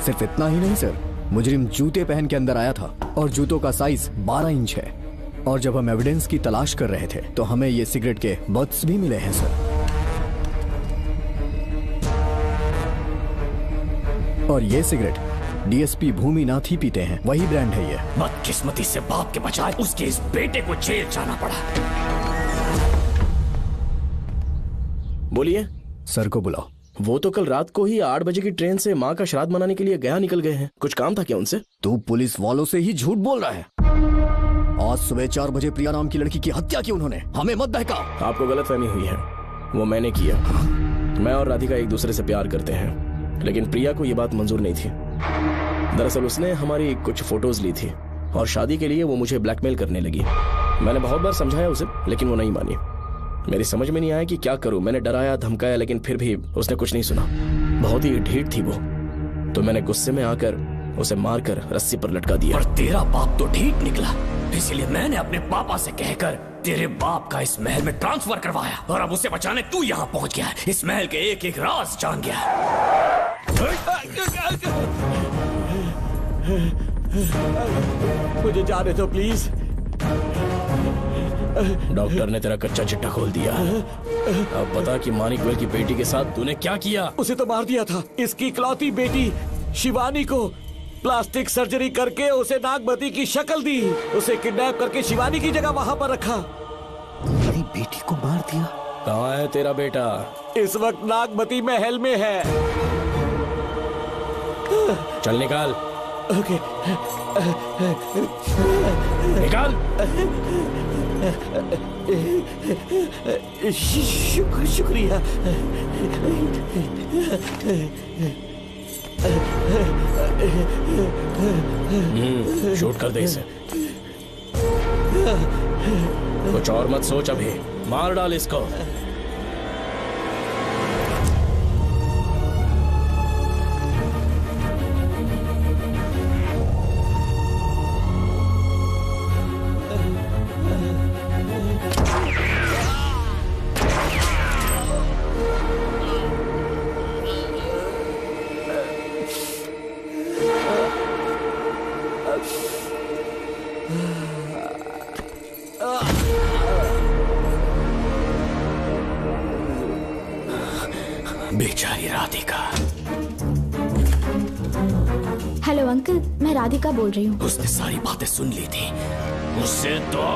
S19: सिर्फ इतना ही नहीं सर, मुजरिम जूते पहन के अंदर आया था और जूतों का साइज 12 इंच है। और जब हम एविडेंस की तलाश कर रहे थे तो हमें ये सिगरेट के बट्स भी मिले हैं सर। और ये सिगरेट डीएसपी भूमि नाथ ही पीते हैं, वही ब्रांड है ये।
S10: बदकिस्मती से बाप के बजाय उसके इस बेटे को जेल जाना पड़ा। बोलिए।
S19: सर को बुलाओ।
S10: वो तो कल रात को ही 8 बजे की ट्रेन से माँ का श्राद्ध मनाने के लिए गया निकल गए हैं। कुछ काम था क्या उनसे?
S19: तू पुलिस वालों से ही झूठ बोल रहा है। आज सुबह 4 बजे प्रिया नाम की लड़की की हत्या की उन्होंने। हमें मत बहकाओ।
S10: आपको गलतफहमी हुई है, वो मैंने किया। मैं और राधिका एक दूसरे से प्यार करते हैं, लेकिन प्रिया को ये बात मंजूर नहीं थी। दरअसल उसने हमारी कुछ फोटोज ली थी और शादी के लिए वो मुझे ब्लैकमेल करने लगी। मैंने बहुत बार समझाया उसे, लेकिन वो नहीं मानी। मेरी समझ में नहीं आया कि क्या करूं। मैंने डराया धमकाया, लेकिन फिर भी उसने कुछ नहीं सुना। बहुत ही ढीठ थी वो, तो मैंने गुस्से में आकर उसे मारकर रस्सी पर लटका दिया।
S8: पर तेरा बाप तो ठीक निकला, इसलिए मैंने अपने पापा से कहकर तेरे बाप का इस महल में ट्रांसफर करवाया, और अब उसे बचाने तू यहाँ पहुँच गया है। इस महल के एक एक राज जान गया है।
S4: मुझे जाने दो प्लीज।
S10: डॉक्टर ने तेरा कच्चा चिट्ठा खोल दिया। अब बता कि मानिकवेल की बेटी के साथ तूने क्या किया?
S4: उसे तो मार दिया था। इसकी इकलौती बेटी शिवानी को प्लास्टिक सर्जरी करके उसे नागमती की शक्ल दी। उसे किडनैप करके शिवानी की जगह वहां पर रखा।
S13: मेरी बेटी को मार दिया?
S10: कहाँ है तेरा बेटा?
S4: इस वक्त नागमती महल में है।
S10: चल निकाल।
S4: ओके।
S10: निकाल।
S4: शुक्रिया।
S10: शूट कर दे इसे। कुछ और मत सोच, अभी मार डाल इसको।
S8: बेचारी राधिका।
S6: हेलो अंकल, मैं राधिका बोल रही हूँ।
S8: उसने सारी बातें सुन ली थी। उसे तो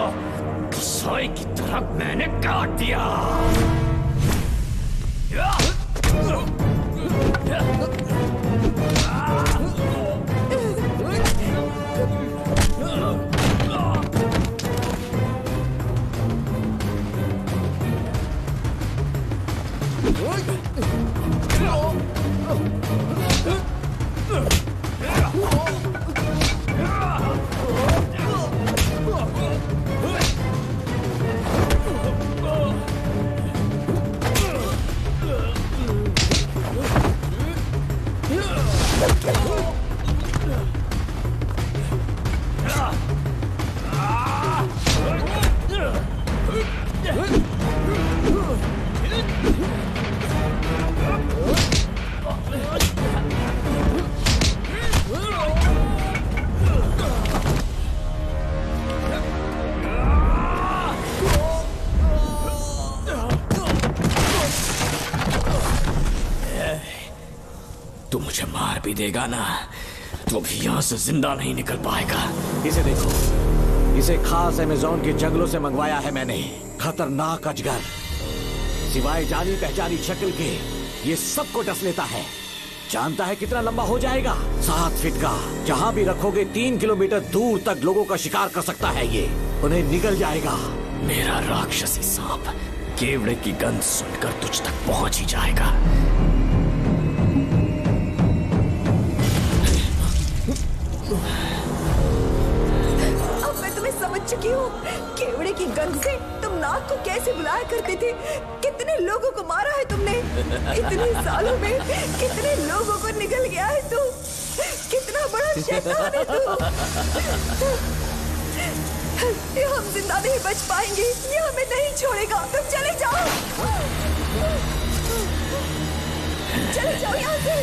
S8: कसाई की तरह मैंने काट दिया। तू मुझे मार भी देगा ना, तो भी यहाँ से जिंदा नहीं निकल पाएगा।
S12: इसे देखो, इसे खास अमेज़न के जंगलों से मंगवाया है मैंने। खतरनाक अजगर, सिवाय जानी पहचानी शक्ल के ये सबको डस लेता है। जानता है कितना लंबा हो जाएगा? 7 फीट का। जहाँ भी रखोगे 3 किलोमीटर दूर तक लोगों का शिकार कर सकता है ये। उन्हें निगल जाएगा।
S8: मेरा राक्षसी सांप केवड़े की गंध सुनकर तुझ तक पहुंच ही जाएगा।
S2: अब मैं तुम्हें समझ चुकी हूँ। केवड़े की गंध से तुम नाग को कैसे बुलाया करते थे। कितने लोगों को मारा है तुमने। इतने सालों में कितने लोगों को निगल गया है तू। कितना बड़ा शैतान है तू। ये हम जिंदा नहीं बच पाएंगे। ये हमें नहीं छोड़ेगा। तुम चले जाओ, चले जाओ यहाँ से।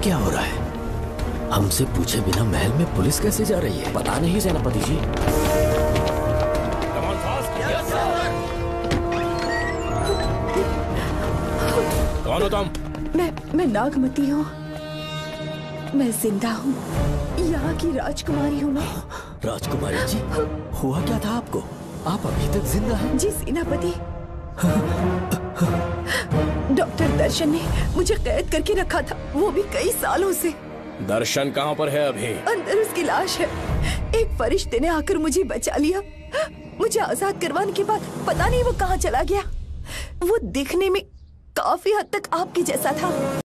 S8: क्या हो रहा है? हमसे पूछे बिना महल में पुलिस कैसे जा रही है?
S12: पता नहीं सेनापति जी।
S10: कौन हो तुम?
S2: मैं नागमती हूँ। मैं जिंदा हूँ। यहाँ की राजकुमारी हूँ मैं।
S8: राजकुमारी जी, हुआ क्या था आपको? आप अभी तक जिंदा हैं?
S2: जी सेनापति। डॉक्टर दर्शन ने मुझे कैद करके रखा था, वो भी कई सालों से।
S10: दर्शन कहाँ पर है अभी?
S2: अंदर उसकी लाश है। एक फरिश्ते ने आकर मुझे बचा लिया। मुझे आजाद करवाने के बाद पता नहीं वो कहाँ चला गया। वो दिखने में काफी हद तक आपके जैसा था।